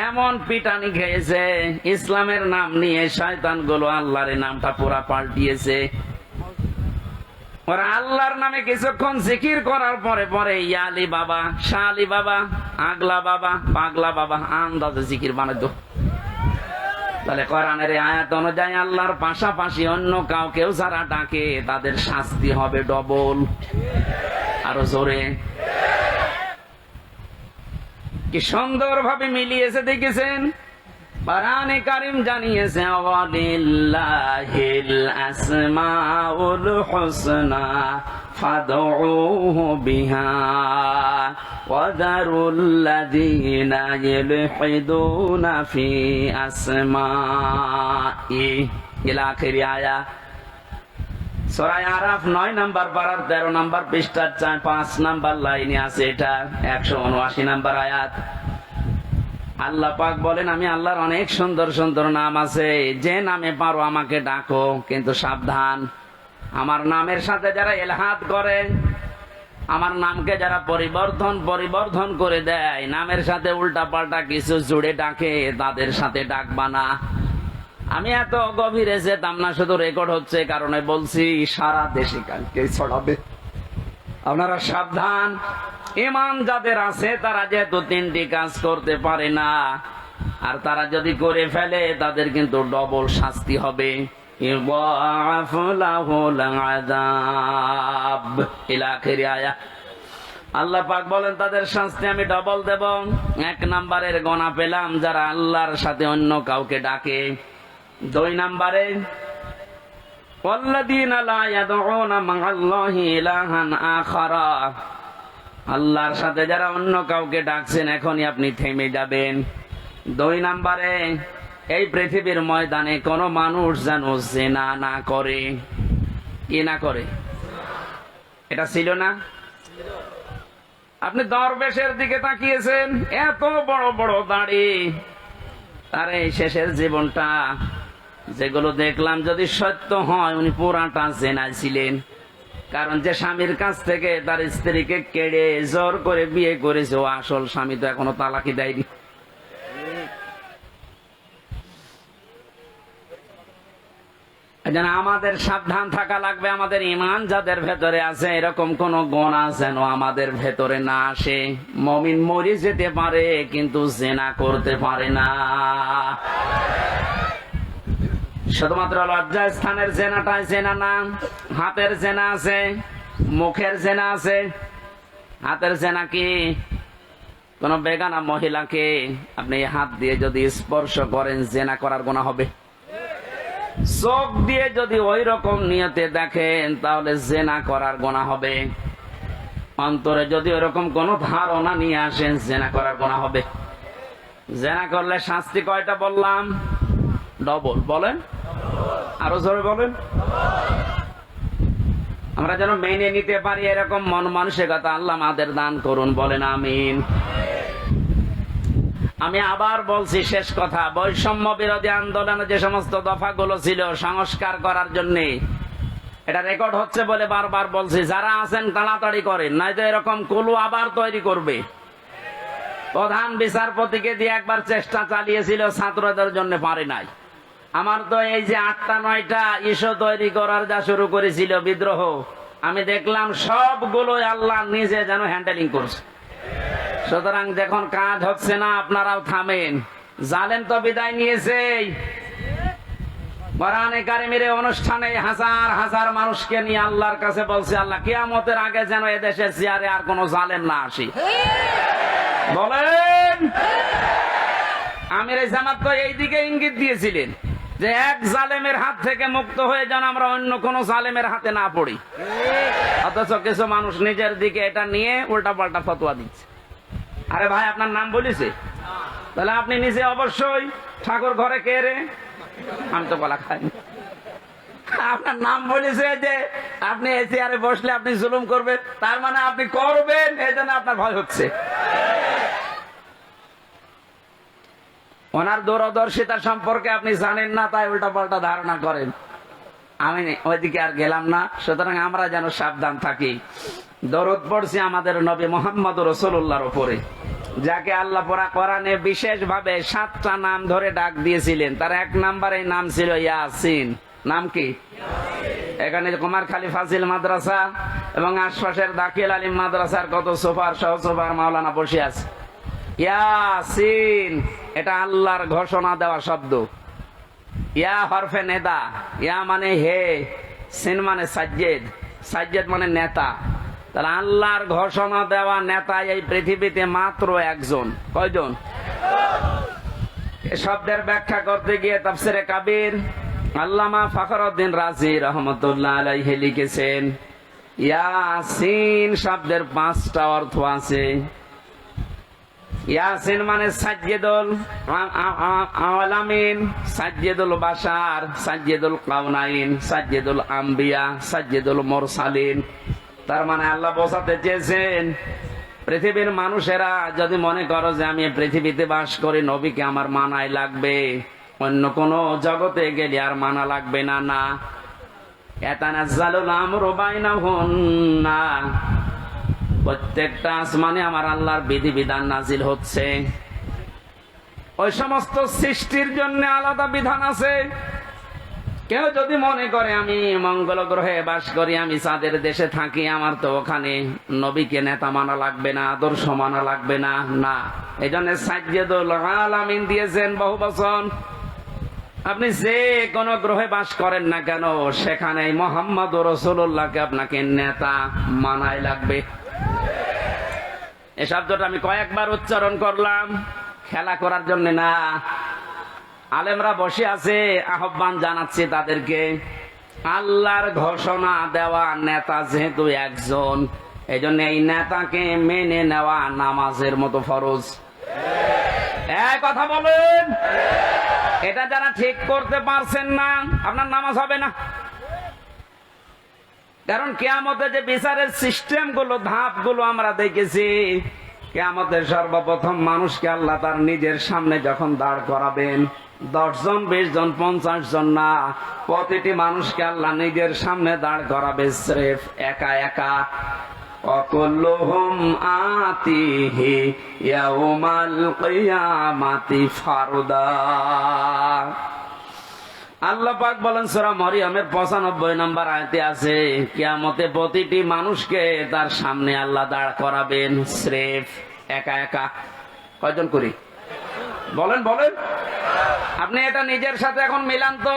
A: এমন পিটানি খেয়েছে, ইসলামের নাম নিয়ে শয়তান গুলো আল্লাহর নামটা পুরা পাল্টিয়েছে। ওরা আল্লাহর নামে কিছুক্ষণ জিকির করার পরে পরে ইয়ালি বাবা, শাহ আলী বাবা, আগলা বাবা, পাগলা বাবা আন্দাজে জিকির বানাতো। তাহলে কোরআনের আয়াত অনুযায়ী আল্লাহর পাশাপাশি অন্য কাউকেও যারা ডাকে তাদের শাস্তি হবে ডবল। আরো জোরে। কি সুন্দর ভাবে মিলিয়েছে দেখেছেন। কোরআনে কারীম জানিয়েছে ওয়ালিল্লাহিল আসমাউল হুসনা ফাদউহু বিহা ওয়া যারুল্লাযীনা ইলহিদুনা ফি আসমাই ইলা আখির আয়াত। সূরা আরাফ 9 নম্বর পারার 13 নম্বর পৃষ্ঠার 5 নম্বর লাইনে আছে, এটা 179 নম্বর আয়াত। আল্লাহ পাক বলেন আমি আল্লাহর অনেক সুন্দর সুন্দর নাম আছে, যে নামে পারো আমাকে ডাকো, কিন্তু সাবধান আমার নামের সাথে যারা ইলহাদ করে, আমার নামকে যারা পরিবর্ধন করে দেয়, নামের সাথে উল্টা পাল্টা কিছু জুড়ে ডাকে, তাদের সাথে ডাকবা না। আমি এত গভীরে যেতাম না, শুধু রেকর্ড হচ্ছে কারণে বলছি, সারা দেশে কালকে ছড়াবে। আপনারা সাবধান। ঈমান যাদের আছে তারা যেহেতু 3টি কাজ করতে পারে না, আর তারা যদি করে ফেলে তাদের কিন্তু ডবল শাস্তি হবে। আল্লাহ পাক বলেন তাদের শাস্তি আমি ডবল দেব। 1 নম্বরের গোনা পেলাম যারা আল্লাহর সাথে অন্য কাউকে ডাকে। 2 নম্বরে ওয়াল্লাযীনা লা ইয়াদউনা মা'আল্লাহি ইলাহান আখারা, আল্লাহর সাথে যারা অন্য কাউকে ডাকছেন এখনই আপনি থেমে যাবেন। 2 নম্বরে এই পৃথিবীর ময়দানে কোন মানুষ যেন জিনা না করে। কি না করে? এটা ছিল না? আপনি দরবেশের দিকে তাকিয়েছেন, এত বড় বড় দাড়ি, তার এই শেষের জীবনটা যেগুলো দেখলাম যদি সত্য হয় উনি পুরাটা জেনায় ছিলেন। কারণ যে স্বামীর কাছ থেকে তার স্ত্রীকে কেড়ে জোর করে বিয়ে করেছে, ও আসল স্বামী তো এখনো তালাকি দেয়নি। আমাদের সাবধান থাকা লাগবে। আমাদের ঈমান যাদের ভেতরে আছে এরকম কোন গুনাহ যেন আমাদের ভেতরে না আসে। মুমিন মরে যেতে পারে কিন্তু জিনা করতে পারে না। শুধুমাত্র লজ্জা স্থানের জেনাটাই জেনা না, হাতের জেনা আছে, মুখের জেনা আছে। হাতের জেনা কি? কোন বেগানা মহিলাকে আপনি হাত দিয়ে যদি স্পর্শ করেন জেনা করার গুনাহ হবে। চোখ দিয়ে যদি ওই রকম নিয়তে দেখেন তাহলে জেনা করার গুনাহ হবে। অন্তরে যদি ওরকম কোন ধারণা নিয়ে আসেন জেনা করার গুনাহ হবে। জেনা করলে শাস্তি কয়টা বললাম? ডবল। বলেন, আরো জোরে বলেন। আমরা যেন মেনে নিতে পারি এরকম মন মানসিকতা আল্লাহ আমাদের দান করুন। বলেন আমিন। আমি আবার বলছি, শেষ কথা, বৈষম্য বিরোধী আন্দোলনে যে সমস্ত দফাগুলো ছিল সংস্কার করার জন্য, এটা রেকর্ড হচ্ছে বলে বারবার বলছি, যারা আছেন তাড়াতাড়ি করেন, নয়তো এরকম কুলু আবার তৈরি করবে। প্রধান বিচারপতিকে দিয়ে একবার চেষ্টা চালিয়েছিল, ছাত্রদের জন্য পারে নাই। আমার তো এই যে 8টা 9টা ইস্যু তৈরি করার যা শুরু করেছিল বিদ্রোহ, আমি দেখলাম সবগুলোই আল্লাহ নিজে যেন হ্যান্ডেলিং করছে। সুতরাং যখন কাজ হচ্ছে না আপনারাও থামেন। জালেম তো বিদায় নিয়েছে। কোরআনে কারিমের অনুষ্ঠানে হাজার হাজার মানুষকে নিয়ে আল্লাহর কাছে বলছে, আল্লাহ কিয়ামতের আগে যেন এদেশের চেয়ারে আর কোন জালেম না আসে। বলেন, আমির জামাত তো এই দিকে ইঙ্গিত দিয়েছিলেন যে এক জালেমের হাত থেকে মুক্ত হয়ে যেন আমরা অন্য কোন জালেমের হাতে না পড়ি। অথচ কিছু মানুষ নিজের দিকে এটা নিয়ে উল্টা পাল্টা ফতোয়া দিচ্ছে। আরে ভাই, আপনার নাম বলেছে, তাহলে আপনি নিজে অবশ্যই ঠাকুর ঘরে কে রে? আমি তো বলা খাইনি। আপনার নাম বলেছে যে আপনি এই চেয়ারে বসলে আপনি জুলুম করবেন, তার মানে আপনি করবেন, এই জন্য আপনার ভয় হচ্ছে। ওনার দূরদর্শিতা সম্পর্কে আপনি জানেন না, তাই উল্টা পাল্টা ধারণা করেন। আমি ওইদিকে আর গেলাম না। সুতরাং আমরা যেন সাবধান থাকি। দরুদ পড়ছি আমাদের নবী মুহাম্মদ রাসূলুল্লাহর উপরে, যাকে আল্লাহ পুরা কোরআনে বিশেষ ভাবে 7টা নাম ধরে ডাক দিয়েছিলেন। তার 1 নম্বরে নাম ছিল ইয়াসিন। নাম কি? এখানে কুমারখালী ফাজিল মাদ্রাসা এবং আশপাশের দাখিল আলিম মাদ্রাসার কত সুপার সহ সুপার মাওলানা বসে আছে। ইয়াসিন এটা আল্লাহর ঘোষণা দেওয়া শব্দ। ইয়া হরফে নেদা, ইয়া মানে হে, সিন মানে সাজ্জেদ, সাজ্জেদ মানে নেতা। তাহলে আল্লাহর ঘোষণা দেওয়া নেতা এই পৃথিবীতে মাত্র একজন। কয়জন? এ শব্দের ব্যাখ্যা করতে গিয়ে তাফসিরে কাবীর আল্লামা ফখরুদ্দিন রাজি রহমতুল্লাহ আলাইহি লিখেছেন, ইয়াসিন শব্দের 5টা অর্থ আছে। ইয়াসিন মানে সাজ্জেদুল আলামিন, সাজ্জেদুল বাশার, সাজ্জেদুল কাউনাইন, সাজ্জেদুল আম্বিয়া, সাজ্জেদুল মুরসালিন। তার মানে আল্লাহ বোঝাতে চেয়েছেন, পৃথিবীর মানুষেরা যদি মনে করো যে আমি পৃথিবীতে বাস করি, নবীকে আমার মানাই লাগবে, অন্য কোন জগতে গেলে আর মানা লাগবে না। না, ইয়াতানাজ্জালুল আমরু বাইনাহুন্না, প্রত্যেকটা আসমানে আমার আল্লাহর বিধিবিধান নাজিল হচ্ছে। ওই সমস্ত সৃষ্টির জন্য আলাদা বিধান আছে। কেউ যদি মনে করে আমি মঙ্গল গ্রহে বাস করি, আমি চাঁদের দেশে থাকি, আমার তো ওখানে নবীকে নেতা মানা লাগবে না, আদর্শ মানা লাগবে না। না, এই জন্য সাজ্জেদুল আলামিন দিয়েছেন বহু বচন। আপনি যে কোন গ্রহে বাস করেন না কেন, সেখানে মুহাম্মদুর রাসূলুল্লাহকে আপনাকে নেতা মানাই লাগবে। এই শব্দটা আমি কয়েকবার উচ্চারণ করলাম, খেলা করার জন্য না। আলেমরা বসে আছে, আহ্বান জানাচ্ছি তাদেরকে। আল্লাহর ঘোষণা দেওয়া নেতা যেহেতু একজন, এই জন্য এই নেতাকে মেনে নেওয়া নামাজের মতো ফরজ। এক কথা বলেন, এটা যারা ঠিক করতে পারছেন না, আপনার নামাজ হবে না। কারণ কিয়ামতে যে বিচারের সিস্টেম গুলো, ধাপ গুলো আমরা দেখেছি, কিয়ামতের সর্বপ্রথম মানুষকে আল্লাহ তার নিজের সামনে যখন দাঁড় করাবেন, 10 জন 20 জন 50 জন না, প্রতিটি মানুষকে আল্লাহ নিজের সামনে দাঁড় করাবে স্রেফ একা একা। অকুল্লুহুম আতিহি ইয়াউমাল কিয়ামাতি ফারদা। আল্লাহ পাক বলেন সূরা মরিয়মের 95 নম্বর আয়াতে আছে, কিয়ামতে প্রতিটি মানুষকে তার সামনে আল্লাহ দাঁড় করাবেন স্রেফ একা একা। কয়জন করি? বলেন বলেন। আপনি এটা নিজের সাথে এখন মিলান তো।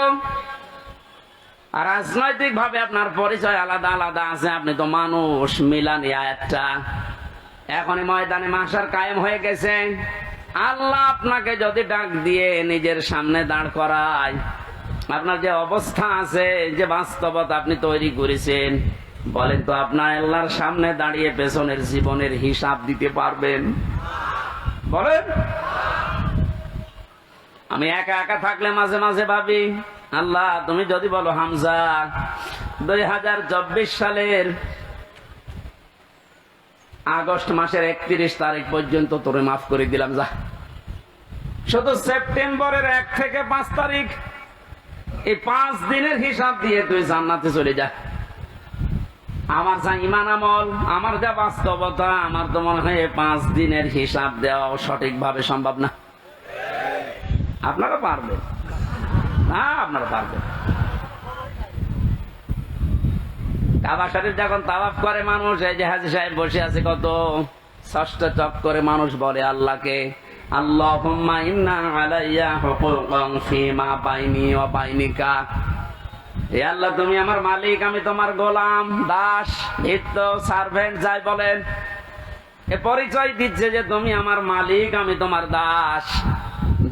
A: আর রাজনৈতিক ভাবে আপনার পরিচয় আলাদা আলাদা আছে, আপনি তো মানুষ। মিলান এই আয়াতটা। এখনই ময়দানে মাশার কায়েম হয়ে গেছে। আল্লাহ আপনাকে যদি ডাক দিয়ে নিজের সামনে দাঁড় করায়, আপনার যে অবস্থা আছে, যে বাস্তবতা আপনি তৈরি করেছেন, বলেন তো আপনার আল্লাহর সামনে দাঁড়িয়ে পেছনের জীবনের হিসাব দিতে পারবেন? বলেন। আমি একা একা থাকলে মাঝে মাঝে ভাবি, আল্লাহ তুমি যদি বলো হামজা 2024 সালের আগস্ট মাসের 31 তারিখ পর্যন্ত তোরে মাফ করে দিলাম, যা। শুধু সেপ্টেম্বরের 1 থেকে 5 তারিখ, এই 5 দিনের হিসাব দিয়ে তুই জান্নাতে চলে যা। আমার যা ইমান আমল, আমার যা বাস্তবতা, আমার তো মনে হয় 5 দিনের হিসাব দেওয়া সঠিকভাবে সম্ভব না। আপনারা পারবেন না, আপনারা পারবেন। কাবা শরীফ যখন তাওয়াফ করে মানুষ, এই যে হাজী সাহেব বসে আছে, কত 6টা চক্করে মানুষ বলে আল্লাহকে, আল্লাহুম্মা ইন্না আলাইয়া হুকুকান ফীমা বাইনি ওয়া বাইনিকা। হে আল্লাহ, তুমি আমার মালিক, আমি তোমার গোলাম, দাস, ভৃত্য, সার্ভেন্ট যাই বলেন। এ পরিচয় দিচ্ছে যে তুমি আমার মালিক, আমি তোমার দাস।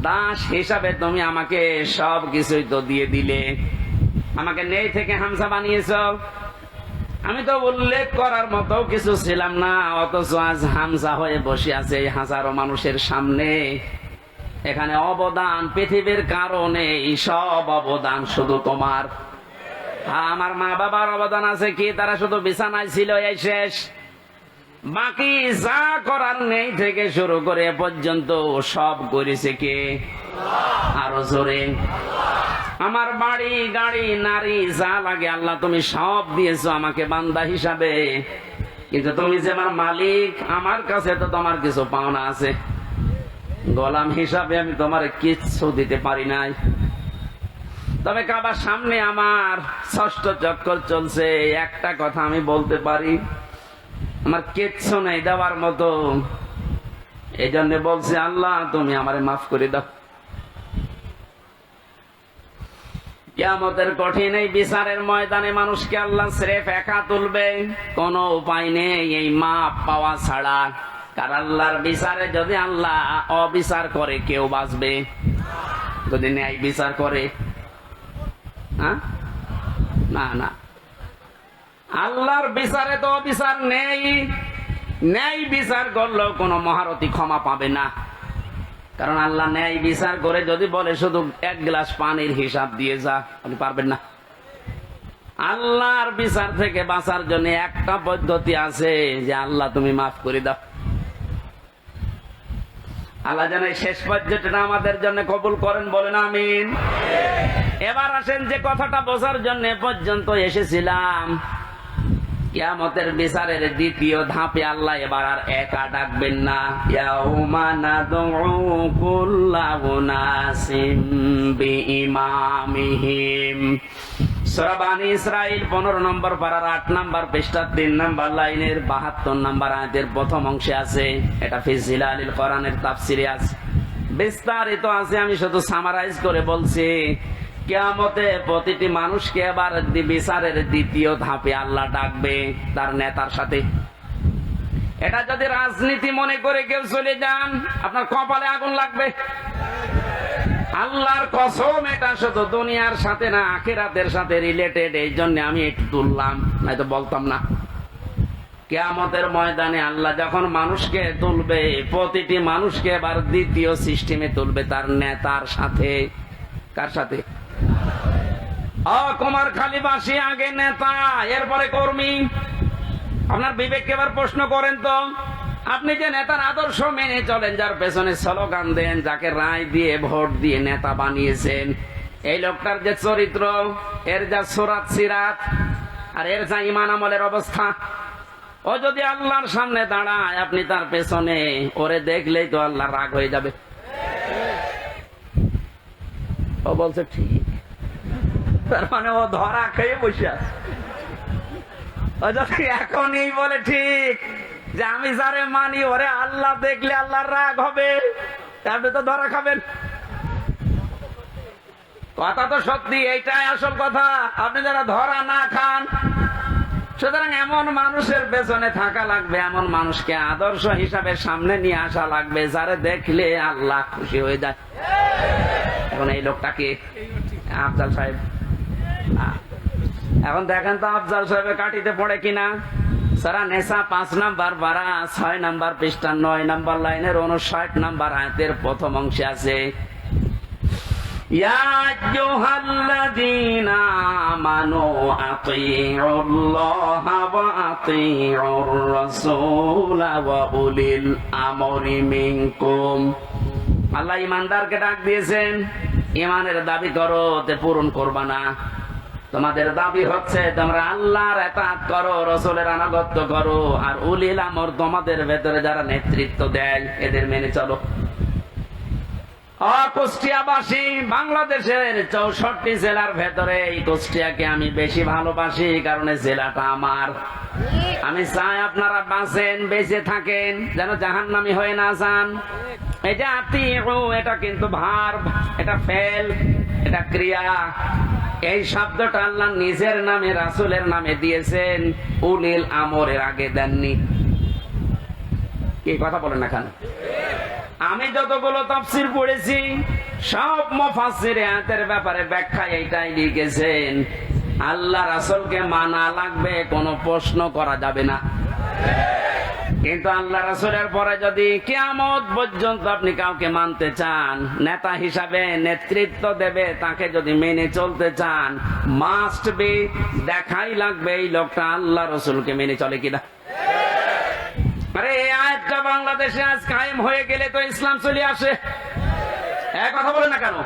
A: দাস হিসাবে তুমি আমাকে সব কিছুই তো দিয়ে দিলে। আমাকে নেই থেকে হামজা বানিয়েছো। আমি তো উল্লেখ করার মতো কিছু ছিলাম না, অথচ আজ হামজা হয়ে বসে আছে হাজারো মানুষের সামনে। এখানে অবদান পৃথিবীর কারণে, সব অবদান শুধু তোমার। আমার মা বাবার অবদান আছে কি? তারা শুধু বিছানায় ছিল, এই শেষ। বাকি যা করার নেই থেকে শুরু করে এ পর্যন্ত সব করেছে কে? আরো জোরে। আমার বাড়ি গাড়ি নারী যা লাগে আল্লাহ তুমি সব দিয়েছো আমাকে বান্দা হিসাবে, কিন্তু তুমি যে আমার মালিক, আমার কাছে তো তোমার কিছু পাওনা আছে। গোলাম হিসাবে আমি তোমার কিচ্ছু দিতে পারি নাই। তবে কাবার সামনে আমার ৬ষ্ঠ চক্কর চলছে, একটা কথা আমি বলতে পারি, আমার কিচ্ছু নেই দেওয়ার মতো। এই জন্য বলছি আল্লাহ তুমি আমারে মাফ করে দাও। কিয়ামতের কঠিন এই বিচারের ময়দানে মানুষকে আল্লাহ স্রেফ একা তুলবে, কোনো উপায় নেই এই মাপ পাওয়া ছাড়া। কার আল্লাহর বিচারে যদি আল্লাহ অবিচার করে কেউ বাঁচবে? যদি ন্যায় বিচার করে, না না, আল্লাহর বিচারে তো অবিচার নেই। ন্যায় বিচার করলেও কোনো মহারথী ক্ষমা পাবে না, কারণ আল্লাহ ন্যায় বিচার করে যদি বলে শুধু এক গ্লাস পানির হিসাব দিয়ে যা, আপনি পারবেন না। আল্লাহর বিচার থেকে বাঁচার জন্য একটা পদ্ধতি আছে, যে আল্লাহ তুমি মাফ করে দাও। আল্লাহ যেন শেষ পর্যন্তটা আমাদের জন্য কবুল করেন, বলেন আমিন। এবার আসেন যে কথাটা বোঝার জন্য পর্যন্ত এসেছিলাম, কিয়ামতের বিচারের দ্বিতীয় ধাপে আল্লাহ এবার আর একা ডাকবেন না। ইয়াউমা নাদউ কুল্লা উনাসিম বিইমামিহিম। সূরা বানী ইসরাঈল 15 নম্বর পারার 8 নম্বর পৃষ্ঠার 3 নম্বর লাইনের 72 নম্বর আয়াতের প্রথম অংশে আছে। এটা ফি জিলালিল কোরআনের তাফসিরে আছে, বিস্তারিত আছে, আমি শুধু সামারাইজ করে বলছি। কিয়ামতে প্রতিটি মানুষকে এবার বিচারের দ্বিতীয় ধাপে আল্লাহ ডাকবে তার নেতার সাথে। এটা যদি রাজনীতি মনে করে কেউ চলে যান, আপনার কপালে আগুন লাগবে। আল্লাহর কসম, এটা শুধু দুনিয়ার সাথে না, আখিরাতের সাথে রিলেটেড। এই জন্য আমি একটু তুললাম, নয়তো বলতাম না। কিয়ামতের ময়দানে আল্লাহ যখন মানুষকে তুলবে, প্রতিটি মানুষকে এবার দ্বিতীয় সিস্টেমে তুলবে তার নেতার সাথে। কার সাথে? কুমারখালীবাসী আগে নেতা, এরপরে কর্মী। আপনার বিবেককে এবার প্রশ্ন করেন তো, আপনি যে নেতার আদর্শ মেনে চলেন, যার পেছনে স্লোগান দেন, যাকে রায় দিয়ে ভোট দিয়ে নেতা বানিয়েছেন, এই লোকটার যে চরিত্র, এর যা সুরাত সিরাত, আর এর যা ঈমান আমলের অবস্থা, ও যদি আল্লাহর সামনে দাঁড়ায়, আপনি তার পেছনে, ওরে দেখলেই তো আল্লাহ রাগ হয়ে যাবে। ও বলছে ঠিক, তার মানে ও ধরা খেয়ে বসে আছে। ও যদি এখনই বলে ঠিক যে আমি যারে মানি ওরে আল্লাহ দেখলে আল্লাহর রাগ হবে, আপনি তো ধরা খাবেন। কথা তো সত্যি, এইটাই আসল কথা। আপনি যারা ধরা না খান, সুতরাং এমন মানুষের পেছনে থাকা লাগবে, এমন মানুষকে আদর্শ হিসাবে সামনে নিয়ে আসা লাগবে, যারে দেখলে আল্লাহ খুশি হয়ে যায়। এখন এই লোকটাকে আফজাল সাহেব, এখন দেখেন তো আফজাল সাহেবের কাটিতে পড়ে কিনা। সারা নেশা 5 নাম্বার পারা 6 নাম্বার পৃষ্ঠা 9 নাম্বার লাইনের 59 নাম্বার আয়াতের প্রথম অংশে আছে, ইয়া আইয়ুহাল্লাযীনা আমানু আতিউল্লাহা ওয়া আতিউর রাসূলা ওয়া উলিল আমরি মিনকুম। আল্লাহ ইমানদারকে ডাক দিয়েছেন, ইমানের দাবি করো, তে পূরণ করবা না। তোমাদের দাবি হচ্ছে তোমরা আল্লাহর ইতাআত করো, রাসূলের আনুগত্য করো, আর উলিল আমর তোমাদের ভেতরে যারা নেতৃত্ব দেয় এদের মেনে চলো। কুষ্টিয়াবাসী, বাংলাদেশের 64 জেলার ভেতরে এই কুষ্টিয়াকে আমি বেশি ভালোবাসি, কারণ এই জেলাটা আমার। আমি চাই আপনারা বাঁচেন, বেঁচে থাকেন, যেন জাহান্নামী হয়ে না যান। এই যে আতিউ, এটা কিন্তু ভার্ব, এটা ফেল, এটা ক্রিয়া। এই শব্দটা আল্লাহ নিজের নামে রাসূলের নামে দিয়েছেন, উলিল আমরের আগে দেননি। কি কথা বলেন না কেন? আমি যতগুলো তাফসীর পড়েছি, সব মুফাসসির আয়াতের ব্যাপারে ব্যাখ্যা এইটাই লিখেছেন, আল্লাহ রাসূলকে মানা লাগবে, কোনো প্রশ্ন করা যাবে না। কিন্তু আল্লাহ রাসূলের পরে যদি কিয়ামত পর্যন্ত আপনি কাউকে মানতে চান, নেতা হিসাবে নেতৃত্ব দেবে, তাকে যদি মেনে চলতে চান, মাস্ট বি দেখাই লাগবে এই লোকটা আল্লাহ রাসূলকে মেনে চলে কিনা। আরে এই আয়াতটা বাংলাদেশে আজ কায়েম হয়ে গেলে তো ইসলাম চলে আসে। এক কথা বলে না কেন?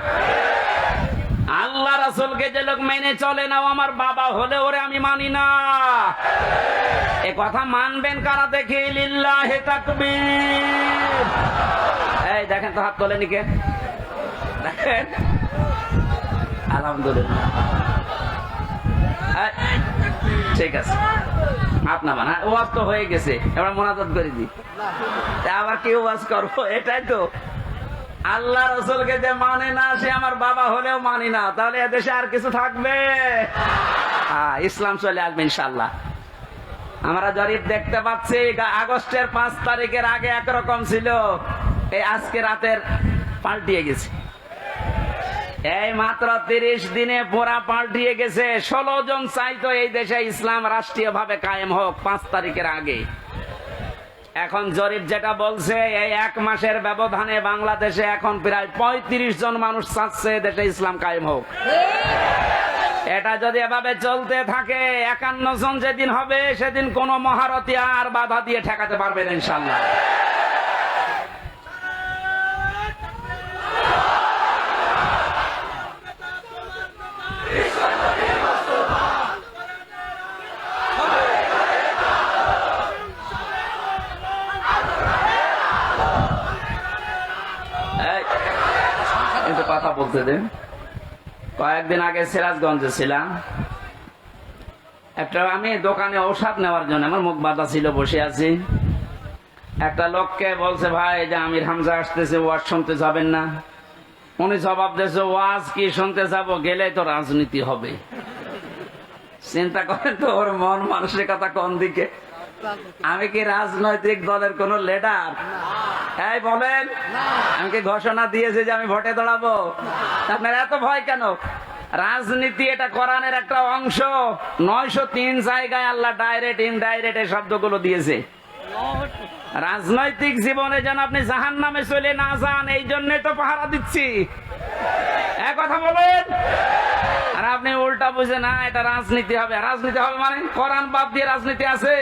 A: আল্লাহ রাসূলকে যে লোক মেনে চলে না, ও আমার বাবা হলে ওরে আমি মানি না। এ কথা মানবেন কারা দেখি? লিল্লাহি তাকবীর। এই দেখেন তো হাত তোলেনি কে? দেখেন, আলহামদুলিল্লাহ। ঠিক আছে, আপনার মানে ওয়াজ তো হয়ে গেছে, এবার মোনাজাত করে দিই। আবার কি ওয়াজ করবো? এটাই তো, আল্লাহ রাসূলকে যে মানে না সে আমার বাবা হলেও মানি না, তাহলে এদেশে আর কিছু থাকবে? ইসলাম চলে আসবে ইনশাআল্লাহ। আমরা জরিপ দেখতে পাচ্ছি, আগস্টের 5 তারিখের আগে একরকম ছিল, এই আজকে রাতের পাল্টিয়ে গেছে। এই মাত্র 30 দিনে পুরা পাল্টিয়ে গেছে। 16 জন চাইতো এই দেশে ইসলাম রাষ্ট্রীয় ভাবে কায়েম হোক 5 তারিখের আগে। এখন জরিপ যেটা বলছে, এই 1 মাসের ব্যবধানে বাংলাদেশে এখন প্রায় 35 জন মানুষ চাচ্ছে দেশে ইসলাম কায়েম হোক। এটা যদি এভাবে চলতে থাকে, 51 জন যেদিন হবে সেদিন কোন মহারথী আর বাধা দিয়ে ঠেকাতে পারবে না ইনশাআল্লাহ। কথা বলতে দেন। কয়েকদিন আগে সিরাজগঞ্জে ছিলাম, একটা আমি দোকানে ঔষধ নেওয়ার জন্য, আমার মুখ বাঁধা ছিল, বসে আছি। একটা লোককে বলছে, ভাই যে আমির হামজা আসতেছে, ওয়াজ শুনতে যাবেন না? উনি জবাব দিয়েছে, ওয়াজ কি শুনতে যাব, গেলে তো রাজনীতি হবে। চিন্তা করেন তো ওর মন মানসিকতা কোন দিকে। আমি কি রাজনৈতিক দলের কোন লিডার? এই বলেন, আমি কি ঘোষণা দিয়েছি যে আমি ভোটে দাঁড়াবো? আপনার এত ভয় কেন? রাজনীতি এটা কোরআনের একটা অংশ। 903 জায়গায় আল্লাহ ডাইরেক্ট ইনডাইরেক্ট এই শব্দগুলো দিয়েছে। রাজনৈতিক জীবনে যেন আপনি জাহান্নামে চলে না যান, এই জন্য তো পাহারা দিচ্ছি। এক কথা বলেন, আর আপনি উল্টা বুঝে না এটা রাজনীতি হবে। রাজনীতি হবে মানে কোরআন বাদ দিয়ে রাজনীতি আছে?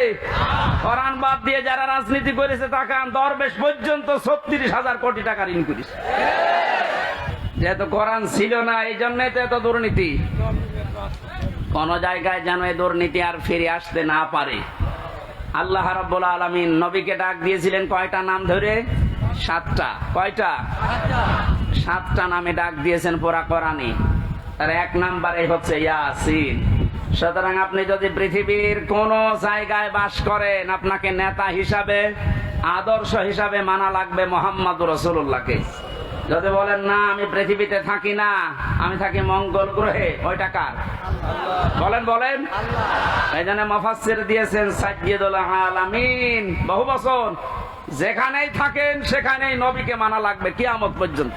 A: কোরআন বাদ দিয়ে যারা রাজনীতি করেছে তাকান, দরবেশ পর্যন্ত 36,000 কোটি টাকা ঋণ করেছে। যেহেতু কোরআন ছিল না, এই জন্যই তো এত দুর্নীতি। কোন জায়গায় যেন এই দুর্নীতি আর ফিরে আসতে না পারে। আল্লাহ রাব্বুল আলামিন নবীকে ডাক দিয়েছিলেন কয়টা নাম ধরে? 7টা। কয়টা? 7টা নামে ডাক দিয়েছেন পুরা কোরআনে। আর 1 নম্বরে হচ্ছে ইয়াসিন। সুতরাং আপনি যদি পৃথিবীর কোন জায়গায় বাস করেন, আপনাকে নেতা হিসাবে, আদর্শ হিসাবে মানা লাগবে মুহাম্মদুর রাসূলুল্লাহকে। যদি বলেন না আমি পৃথিবীতে থাকি না, আমি থাকি মঙ্গল গ্রহে, ওইটা কার? বলেন বলেন। এই জন্য মুফাসসির দিয়েছেন সাইয়্যিদুল আলামিন। বহু বছর যেখানেই থাকেন সেখানেই নবীকে মানা লাগবে কিয়ামত পর্যন্ত।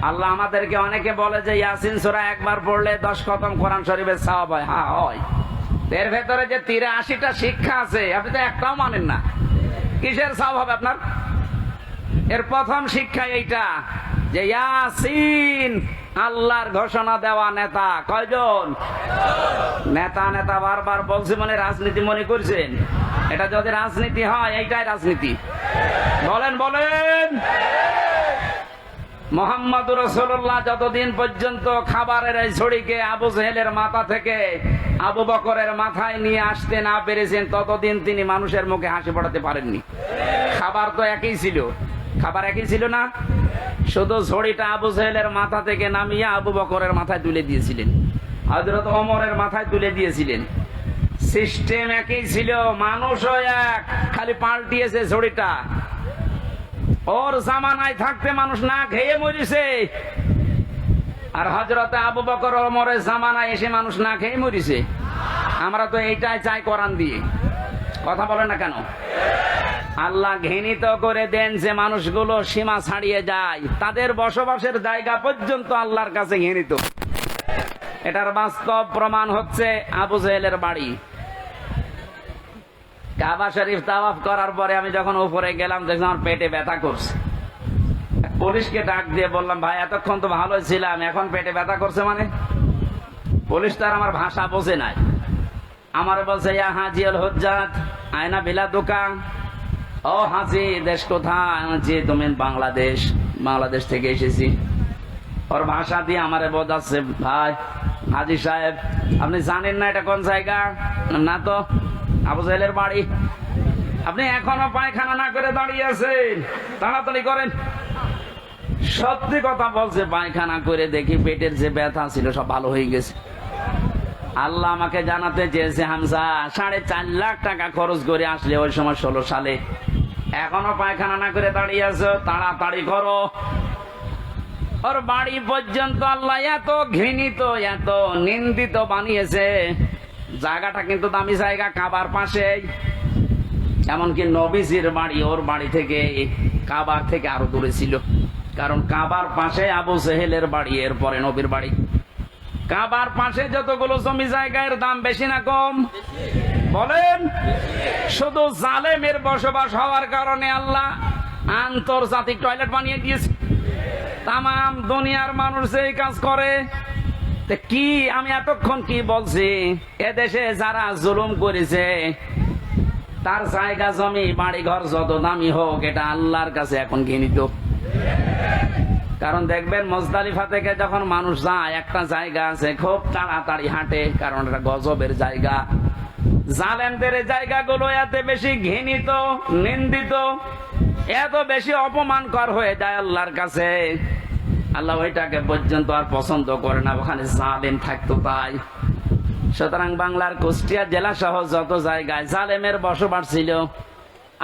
A: আল্লাহ আমাদেরকে, অনেকে বলে যে ইয়াসিন সূরা একবার পড়লে 10 খতম কোরআন শরীফের সওয়াব হয়। হ্যাঁ হয়। এর ভেতরে যে 83টা শিক্ষা আছে, আপনি তো একটাও মানেন না। কিসের সওয়াব হবে আপনার? এর প্রথম শিক্ষা এইটা যে ইয়াসিন আল্লাহর ঘোষণা দেওয়া নেতা। কয়জন নেতা? নেতা বারবার বলছি, মনে রাজনীতি মনে করছেন? এটা যদি রাজনীতি হয়, এইটাই রাজনীতি। বলেন বলেন। মুহাম্মদুর রাসূলুল্লাহ যতদিন পর্যন্ত খাবারের এই ঝুড়িকে আবু জেহেলের মাথা থেকে আবু বকরের মাথায় নিয়ে আসতে না পেরেছেন, ততদিন তিনি মানুষের মুখে হাসি ফোটাতে পারেননি। খাবার তো একই ছিল, খাবার একই ছিল না, শুধু ঝুড়িটা আবু জেহেলের মাথা থেকে নামিয়ে আবু বকরের মাথায় তুলে দিয়েছিলেন, হযরত ওমরের মাথায় তুলে দিয়েছিলেন। সিস্টেম একই ছিল, মানুষও এক, খালি পাল্টিয়েছে ঝুড়িটা। ওর জামানায় থাকতে মানুষ না খেয়ে মরিছে, আর হযরত আবু বকর ওমরের জামানায় এসে মানুষ না খেয়ে মরিছে। আমরা তো এইটাই চাই কোরআন দিয়ে। কথা বলে না কেন? আল্লাহ ঘৃণিত করে দেন যে মানুষগুলো সীমা ছাড়িয়ে যায়, তাদের বসবাসের জায়গা পর্যন্ত আল্লাহর কাছে ঘৃণিত। এটার বাস্তব প্রমাণ হচ্ছে আবু জেহেলের বাড়ি। কাবা শরীফ তাওয়াফ করার পরে আমি যখন উপরে গেলাম দেখলাম আমার পেটে ব্যথা করছে। পুলিশকে ডাক দিয়ে বললাম, ভাই এতক্ষণ তো ভালো ছিলাম, এখন পেটে ব্যথা করছে মানে? পুলিশ তার আমার ভাষা বোঝে নাই। আমার বলছে, ইয়া হাজি আল হুজ্জাত আয়না বিলা দোকান। ও হাজি, দেশ কোথায়? যে তুমি বাংলাদেশ। বাংলাদেশ থেকে এসেছি। ওর ভাষা দিয়ে আমারে বোঝাচ্ছে, ভাই হাজি সাহেব আপনি জানেন না এটা কোন জায়গা? না তো। আবু জাহেলের বাড়ি। আপনি এখনো পায়খানা না করে দাঁড়িয়ে আছেন, তাড়াতাড়ি করেন। সত্যি কথা বলছে, পায়খানা করে দেখি পেটের যে ব্যথা ছিল সব ভালো হয়ে গেছে। আল্লাহ আমাকে জানাতে চেয়েছে, হামজা 4.5 লাখ টাকা খরচ করে আসলে ওই সময় 16 সালে, এখনো পায়খানা না করে দাঁড়িয়ে আছো, তাড়াতাড়ি করো। ওর বাড়ি পর্যন্ত আল্লাহ এত ঘৃণিত, এত নিন্দিত বানিয়েছে। জায়গাটা কিন্তু দামি জায়গা, কাবার পাশে। এমনকি নবীজির বাড়ি ওর বাড়ি থেকে, কাবার থেকে আরো দূরে ছিল। কারণ কাবার পাশে আবু জেহেলের বাড়ি, এরপরে নবীর বাড়ি। কাবার পাশে যতগুলো জমি জায়গার দাম বেশি না কম বলেন? শুধু জালেমের বসবাস হওয়ার কারণে আল্লাহ আন্তর্জাতিক টয়লেট বানিয়ে দিয়েছে। তাম দুনিয়ার মানুষ এই কাজ করে। কি আমি এতক্ষণ কি বলছি? এদেশে যারা জুলুম করেছে তার জায়গা জমি বাড়ি ঘর যত দামি হোক, এটা আল্লাহর কাছে এখন ঘৃণিত। কারণ দেখবেন মুজদালিফা থেকে যখন মানুষ যায়, একটা জায়গা আছে খুব তাড়াতাড়ি হাঁটে, কারণ এটা গজবের জায়গা। জালেমদের এই জায়গাগুলো এত বেশি ঘৃণিত, নিন্দিত, এত বেশি অপমানকর হয়ে যায় আল্লাহর কাছে, আল্লাহ ওইটাকে পর্যন্ত আর পছন্দ করে না, ওখানে জালেম থাকতো তাই। সুতরাং বাংলার কুষ্টিয়া জেলা সহ যত জায়গায় জালেমের বসবাস ছিল,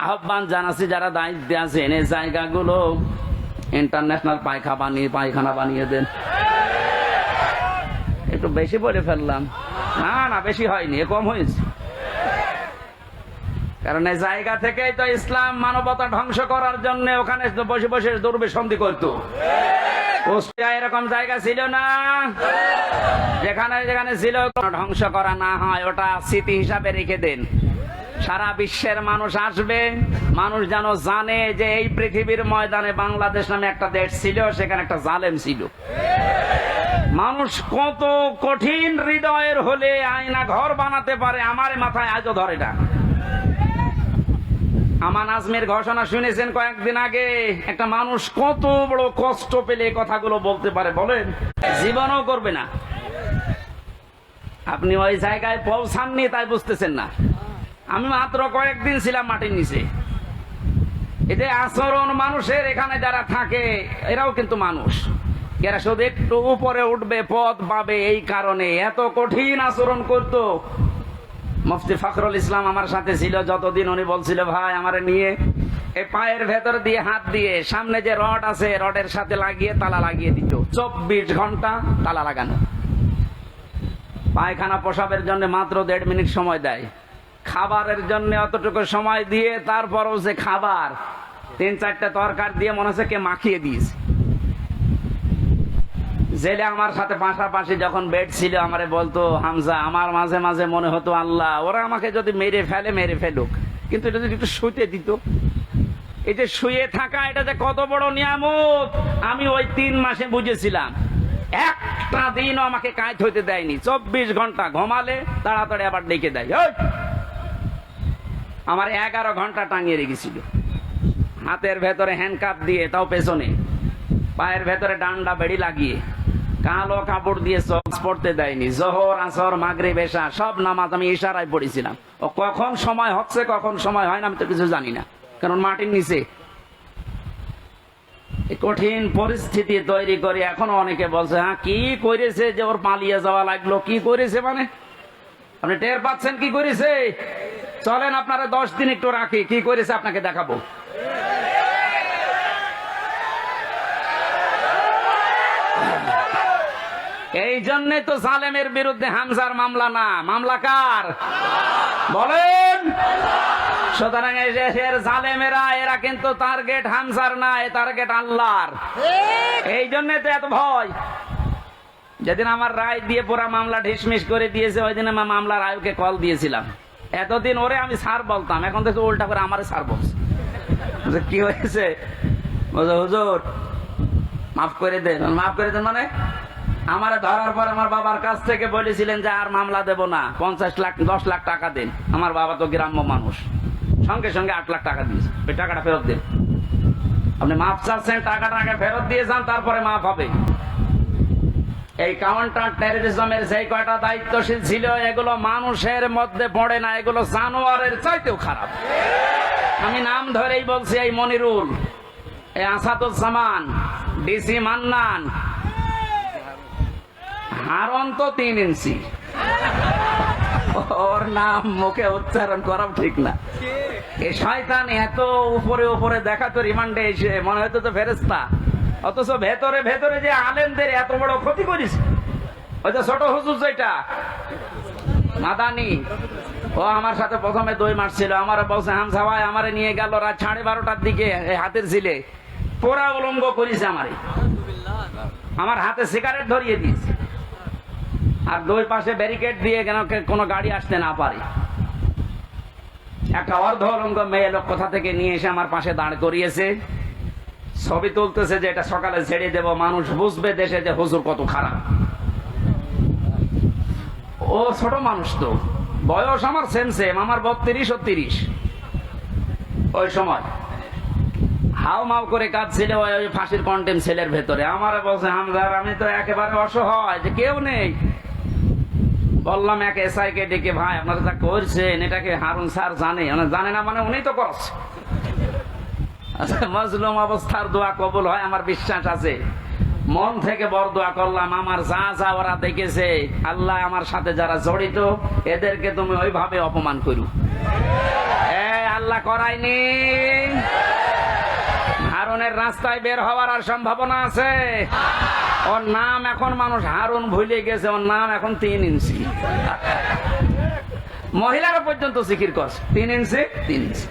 A: আহ্বান জানাচ্ছি যারা দায়িত্বে আছেন এই জায়গাগুলো ইন্টারন্যাশনাল পায়খানা বানিয়ে দেন। একটু বেশি বলে ফেললাম? না না, বেশি হয়নি, কম হয়েছে। কারণ এই জায়গা থেকেই তো ইসলাম মানবতা ধ্বংস করার জন্য ওখানে বসে বসে দুর্বিসন্ধি করতো। কুষ্টিয়া এরকম জায়গা ছিল না, যেখানে যেখানে ছিল ধ্বংস করা না হয়, ওটা স্মৃতি হিসাবে রেখে দেন। সারা বিশ্বের মানুষ আসবে, মানুষ যেন জানে যে এই পৃথিবীর ময়দানে বাংলাদেশ নামে একটা দেশ ছিল, সেখানে একটা জালেম ছিল। মানুষ কত কঠিন হৃদয়ের হলে আয়না ঘর বানাতে পারে, আমার মাথায় আজও ধরে না। আমান আজমের ঘোষণা শুনেছেন কয়েকদিন আগে? একটা মানুষ কত বড় কষ্ট পেলে কথাগুলো বলতে পারে বলেন? জীবনও করবে না। আপনি ওই জায়গায় পৌঁছাননি তাই বুঝতেছেন না। আমি মাত্র কয়েকদিন ছিলাম মাটির নিচে। এতে আচরণ মানুষের, এখানে যারা থাকে এরাও কিন্তু মানুষ, এরা শুধু একটু উপরে উঠবে, পদ পাবে, এই কারণে এত কঠিন আচরণ করতো। মুফতি ফখরুল ইসলাম আমার সাথে ছিল যতদিন, উনি বলছিল, ভাই আমারে নিয়ে এই পায়ের ভেতর দিয়ে হাত দিয়ে সামনে যে রড আছে রডের সাথে লাগিয়ে তালা লাগিয়ে দিত। 24 ঘন্টা তালা লাগানো। পায়খানা প্রসাবের জন্য মাত্র 1.5 মিনিট সময় দেয়, খাবারের জন্য অতটুকু সময় দিয়ে, তারপরও যে খাবার 3-4টা তরকার দিয়ে মনে হচ্ছে কে মাখিয়ে দিয়েছে। জেলে আমার সাথে পাশাপাশি যখন বেড ছিল, আমারে বলতো, হামজা আমার মাঝে মাঝে মনে হতো আল্লাহ ওরা আমাকে যদি মেরে ফেলে মেরে ফেলুক, কিন্তু এটা যদি একটু শুতে দিত। এই যে শুয়ে থাকা, এটা যে কত বড় নিয়ামত আমি ওই 3 মাসে বুঝেছিলাম। একটা দিনও আমাকে কাজ হইতে দেয়নি। 24 ঘন্টা ঘুমালে তাড়াতাড়ি আবার ডেকে দেয়। আমার 11 ঘন্টা টাঙিয়ে রেখেছিল, হাতের ভেতরে হ্যান্ডকাপ দিয়ে, তাও পেছনে, পায়ের ভেতরে ডান্ডা বেড়ি লাগিয়ে, কালো কাপড় দিয়ে সক্স পড়তে দেয়নি। জোহর, আসর, মাগরিব, এশা সব নামাজ আমি ইশারায় পড়েছিলাম। ও কখন সময় হচ্ছে কখন সময় হয় না আমি তো কিছু জানি না, কারণ মাটির নিচে। কঠিন পরিস্থিতি তৈরি করে এখনো অনেকে বলছে, হ্যাঁ কি করেছে যে ওর পালিয়ে যাওয়া লাগলো? কি করেছে মানে আপনি টের পাচ্ছেন কি করেছে? চলেন আপনারা 10 দিন একটু রাখি, কি করেছে আপনাকে দেখাবো। এই জন্যে তো জালেমের বিরুদ্ধে হামজার মামলা না, মামলা কার বলেন? সুতরাং এই দেশের জালেমেরা, এরা কিন্তু টার্গেট হামজার না, এ টার্গেট আল্লাহর। এই জন্যে তো এত ভয়। যেদিন আমার রায় দিয়ে পুরা মামলা ঢিসমিস করে দিয়েছে, ওই দিন আমার মামলার আয়োগকে কল দিয়েছিলাম, এতদিন ওরে আমি স্যার বলতাম, এখন দেখো উল্টা করে আমারে স্যার বলছে। কি হয়েছে? বলছে হুজুর মাফ করে দেন। মাফ করে দেন মানে? আমারে ধরার পর আমার বাবার কাছ থেকে বলেছিলেন যে আর মামলা দেব না, 50 লাখ 10 লাখ টাকা দিন। আমার বাবা তো গ্রাম্য মানুষ, সঙ্গে সঙ্গে 8 লাখ টাকা দিয়েছে। ওই টাকাটা ফেরত দিন। আপনি মাফ চাচ্ছেন, টাকাটা আগে ফেরত দিয়ে যান, তারপরে মাফ হবে। এই কাউন্টার টেররিজমের যে কয়টা দায়িত্বশীল ছিল, এগুলো মানুষের মধ্যে পড়ে না, এগুলো জানোয়ারের চাইতেও খারাপ। আমি নাম ধরেই বলছি, এই মনিরুল, এই আসাদুজ্জামান, ডিসি মান্নান, হারন তো 3 ইঞ্চি। ওর নাম মুখে উচ্চারণ করাও ঠিক না। এই শয়তান এত উপরে উপরে দেখাতো, রিমান্ডে এসে মনে হয়তো তো ফেরেশতা, অথচ ভেতরে ভেতরে যে আলেমদের এত বড় ক্ষতি করিস। ওই যে ছোট হুজুর যেটা মাদানি, ও আমার সাথে প্রথমে 2 মাস ছিল। আমার বলছে হামজা ভাই আমারে নিয়ে গেল রাত 12:30টার দিকে, এই হাতের ঝিলে পোড়া উলঙ্গ করেছে আমারে, আমার হাতে সিগারেট ধরিয়ে দিয়েছে, আর 2 পাশে ব্যারিকেড দিয়ে কেন কোনো গাড়ি আসতে না পারে। একটা অর্ধ উলঙ্গ মেয়ে লোক কোথা থেকে নিয়ে এসে আমার পাশে দাঁড় করিয়েছে, ছবি তুলতেছে যে এটা সকালে ছেড়ে দেব, মানুষ বুঝবে দেশে যে হুজুর কত খারাপ। ও ছোট মানুষ, তো বয়স আমার সেম সেম, আমার 32 ও 30। ওই সময় হাও মাও করে কাঁদছিল ওই ফাঁসির কন্টেম সেলের ভেতরে। আমার বলছে হামজার আমি তো একেবারে অসহায়, যে কেউ নেই। বললাম এক এসআই কে ডেকে, ভাই আপনারা যা করছেন এটাকে হারুন স্যার জানে? জানে না মানে? উনি তো করছে। মজলুম অবস্থার দোয়া কবুল হয় আমার বিশ্বাস আছে। মন থেকে বড় দোয়া করলাম, আমার যা যা ওরা দেখেছে, আল্লাহ আমার সাথে যারা জড়িত এদেরকে তুমি ওইভাবে অপমান করু। আল্লাহ করায়নি। হারুনের রাস্তায় বের হওয়ার আর সম্ভাবনা আছে? ওর নাম এখন মানুষ হারুন ভুলে গেছে, ওর নাম এখন 3 ইঞ্চি। মহিলারা পর্যন্ত জিকির করছে 3 ইঞ্চি 3 ইঞ্চি।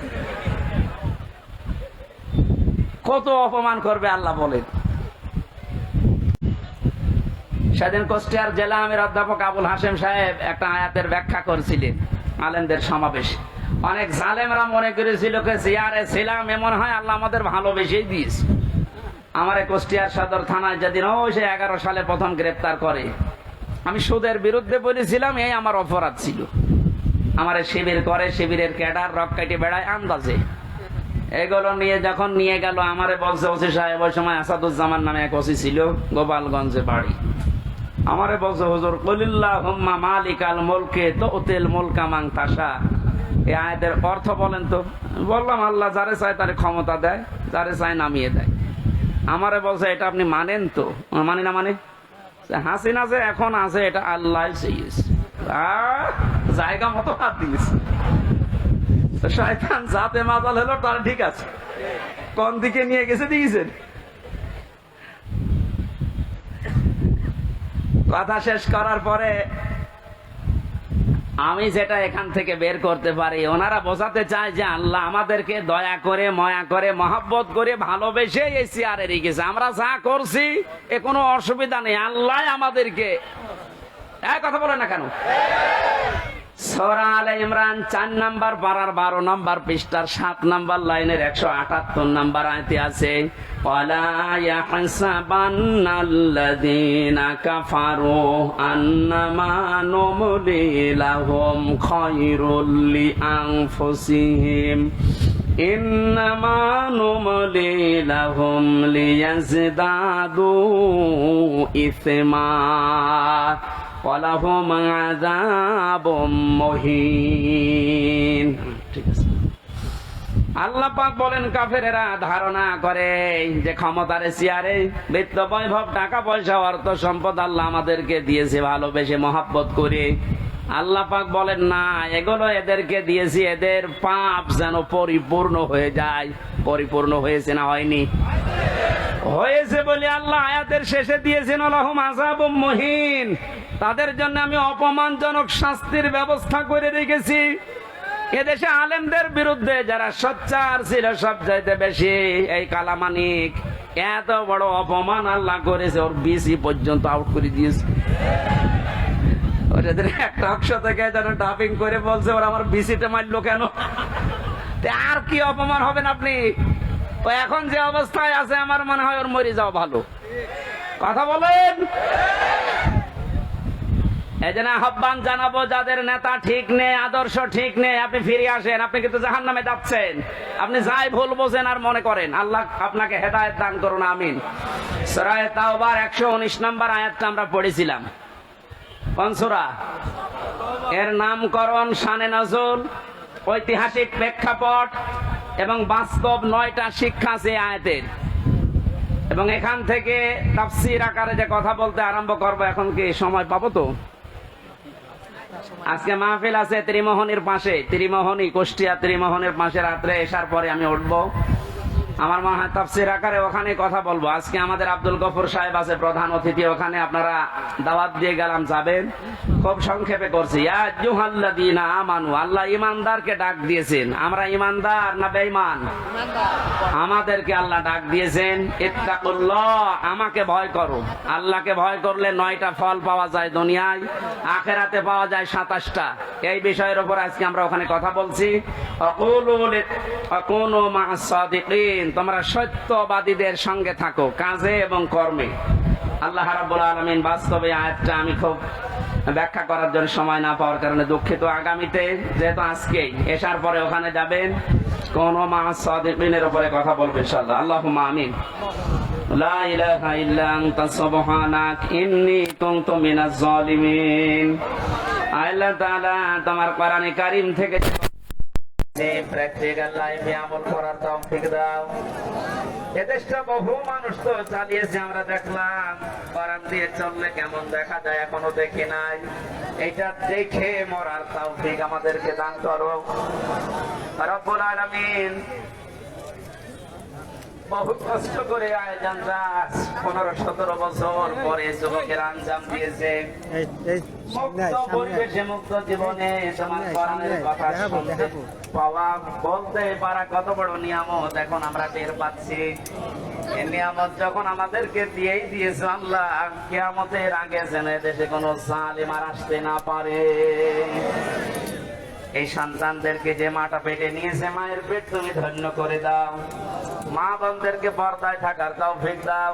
A: কত অপমান করবে আল্লাহ বলেন। সেদিন কুষ্টিয়ার জেলা আমির অধ্যাপক আবুল হাশেম সাহেব একটা আয়াতের ব্যাখ্যা করছিলেন আলেমদের সমাবেশে। অনেক জালেমরা মনে করেছিল জিয়ারে ছিলাম, এমন হয় আল্লাহ আমাদের ভালোবেসেই দিয়েছে। আমার কুষ্টিয়ার সদর থানায় যেদিন ওই সে 11 সালে প্রথম গ্রেপ্তার করে, আমি সুদের বিরুদ্ধে বলেছিলাম, এই আমার অপরাধ ছিল। আমার শিবির করে, শিবিরের ক্যাডার রক কাটি বেড়ায় আন্দাজে। এগুলো নিয়ে যখন নিয়ে গেল, আমারে বলছে ওসি সাহেব, ওই সময় আসাদুজ্জামান নামে এক ওসি ছিল, গোপালগঞ্জে বাড়ি। আমারে বলছে হুজুর কুলিল্লাহুম্মা মালিকাল মুলকি তুতিল মুলকা মান তাশা, এই আয়াতের অর্থ বলেন তো। বললাম আল্লাহ যারে চায় তারে ক্ষমতা দেয়, যারে চায় নামিয়ে দেয়। আমারে বলছে এটা আপনি মানেন তো? মানি না মানে? হাসিনা যে এখন আছে এটা আল্লাহ চেয়েছে, জায়গা মতো হাত দিয়েছে। শয়তান যাতে মাজাল হলো তার ঠিক আছে, কোন দিকে নিয়ে গেছে দিয়েছেন। কথা শেষ করার পরে আমি যেটা এখান থেকে বের করতে পারি, ওনারা বোঝাতে চায় যে আল্লাহ আমাদেরকে দয়া করে, মায়া করে, মহব্বত করে, ভালোবেসে এই চেয়ারে রেখেছে। আমরা যা করছি এ কোনো অসুবিধা নেই, আল্লাহ আমাদেরকে। কথা বলে না কেন? সূরা আলে ইমরান 4 নাম্বার পারার 12 নাম্বার পৃষ্ঠার 7 নাম্বার লাইনের 178 নাম্বার আয়াতে আছে, ওয়ালা ইয়াহসাবান্নাল্লাযীনা কাফারু আন্নামা নুমলি লাহুম খায়রুল লিআনফুসিহিম ইন্নামা নুমলি লাহুম লিয়াজদাদু ইসমা ওয়ালাহুম আযাবুম মুহিন। ঠিক আছে। আল্লাহ পাক বলেন কাফেরেরা ধারণা করে যে ক্ষমতার চেয়ারে বিত্ত বৈভব, টাকা পয়সা, অর্থ সম্পদ আল্লাহ আমাদেরকে দিয়েছে ভালোবেসে মহব্বত করে। আল্লাহ পাক বলেন না, এগুলো এদেরকে দিয়েছি এদের পাপ যেন পরিপূর্ণ হয়ে যায়। পরিপূর্ণ হয়েছে না হয়নি? হয়েছে বলে আল্লাহ আয়াতের শেষে দিয়েছেন লাহুম আযাবুম মুহিন, তাদের জন্য আমি অপমানজনক শাস্তির ব্যবস্থা করে রেখেছি। এদেশে আলেমদের বিরুদ্ধে যারা সোচ্চার ছিল সবচাইতে বেশি, এই কালামানিক, এত বড় অপমান আল্লাহ করেছে, ওর বিসি পর্যন্ত আউট করে দিয়েছে। ওদের একটা অংশ থেকে যেন ডাবিং করে বলছে ওরা আমার বিসিতে মারলো কেন। আর কি অপমান হবেন আপনি? ও এখন যে অবস্থায় আছে আমার মনে হয় ওর মরে যাওয়া ভালো। কথা বলেন। এই জন্য আহ্বান জানাবো, যাদের নেতা ঠিক নেই, আদর্শ ঠিক নেই, আপনি ফিরে আসেন। আপনি কিন্তু জাহান্নামে যাচ্ছেন। আপনি যাই ভুল বোঝেন আর মনে করেন। আল্লাহ আপনাকে হেদায়েত দান করুন, আমিন। সূরা তাওবার 119 নম্বর আয়াতটা আমরা পড়েছিলাম। কোন সূরা? এর নামকরণ, শানে নজুল, ঐতিহাসিক প্রেক্ষাপট এবং বাস্তব 9টা শিক্ষা আছে আয়াতের। এবং এখান থেকে তাফসীর আকারে যে কথা বলতে আরম্ভ করব, এখন কি সময় পাবো? তো আজকে মাহফিল আছে ত্রিমোহনীর পাশে, ত্রিমোহনী, কুষ্টিয়া ত্রিমোহনীর পাশে। রাত্রে এসার পরে আমি উঠবো, আমার মনে হয় তাফসীর আকারে ওখানে কথা বলবো। আজকে আমাদের আব্দুল গফুর সাহেব আছে প্রধান অতিথি, ওখানে আপনারা দাওয়াত দিয়ে গেলাম, যাবেন। খুব সংক্ষেপে করছি। ইয়া আইয়ুহাল্লাযীনা আমানু, আল্লাহ ইমানদারকে ডাক দিয়েছেন। আমরা ইমানদার না বেঈমান? আমাদেরকে আল্লাহ ডাক দিয়েছেন, ইত্তাকুল্লাহ, আমাকে ভয় করো। আল্লাহকে ভয় করলে 9টা ফল পাওয়া যায় দুনিয়ায়, আখিরাতে পাওয়া যায় 27টা। এই বিষয়ের উপর আজকে আমরা ওখানে কথা বলছি। আকুনু মা'আস সাদিকিন, তোমরা সত্যবাদীদের সঙ্গে থাকো কাজে এবং কর্মে। আল্লাহ রাব্বুল আলামিন বাস্তবে আয়াতটা আমি খুব ব্যাখ্যা করার জন্য সময় না পাওয়ার কারণে দুঃখিত। আগামীতে, যেহেতু আজকেই এসার পরে ওখানে যাবেন, কোন মা'আস সাদিকিনের উপরে কথা বলবো ইনশাআল্লাহ। আল্লাহুম্মা আমিন। লা ইলাহা ইল্লা আনতা সুবহানাক ইন্নী কুনতু মিনাজ জালিমিন। আল্লাহ তাআলা তোমার কোরআনে কারীম থেকে প্র্যাকটিক্যাল লাইফে আমল করার তৌফিক দাও। এদেশটা বহু মানুষ তো চালিয়েছে, আমরা দেখলাম। কোরআন দিয়ে চললে কেমন দেখা যায় এখনো দেখি নাই। এটা দেখে মরার তৌফিক আমাদেরকে দান করো রব্বুল আলামিন। বহু কষ্ট করে আয়োজন 15-17 বছর পরে যুবকের আঞ্জাম দিয়েছে। মুক্ত পরিবেশে, মুক্ত জীবনে তোমার কোরআনের কথা শুনতে পাওয়া, বলতে পারা কত বড় নিয়ামত এখন আমরা টের পাচ্ছি। এই নিয়ামত যখন আমাদেরকে দিয়েই দিয়েছে আল্লাহ, কিয়ামতের আগে যেন দেশে কোনো জালিম আর আসতে না পারে। এই সন্তানদেরকে যে মাটা পেটে নিয়েছে, মায়ের পেট তুমি ধন্য করে দাও। মা বোনদেরকে পর্দায় থাকার তৌফিক দাও।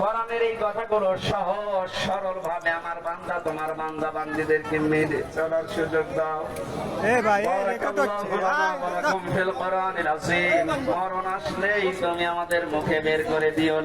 A: কোরআনের এই কথাগুলো সহজ সরল ভাবে আমার বান্দা, তোমার বান্দা বান্দীদেরকে মেনে চলার সুযোগ দাও। মরণ আসলেই তুমি আমাদের মুখে বের করে দিও।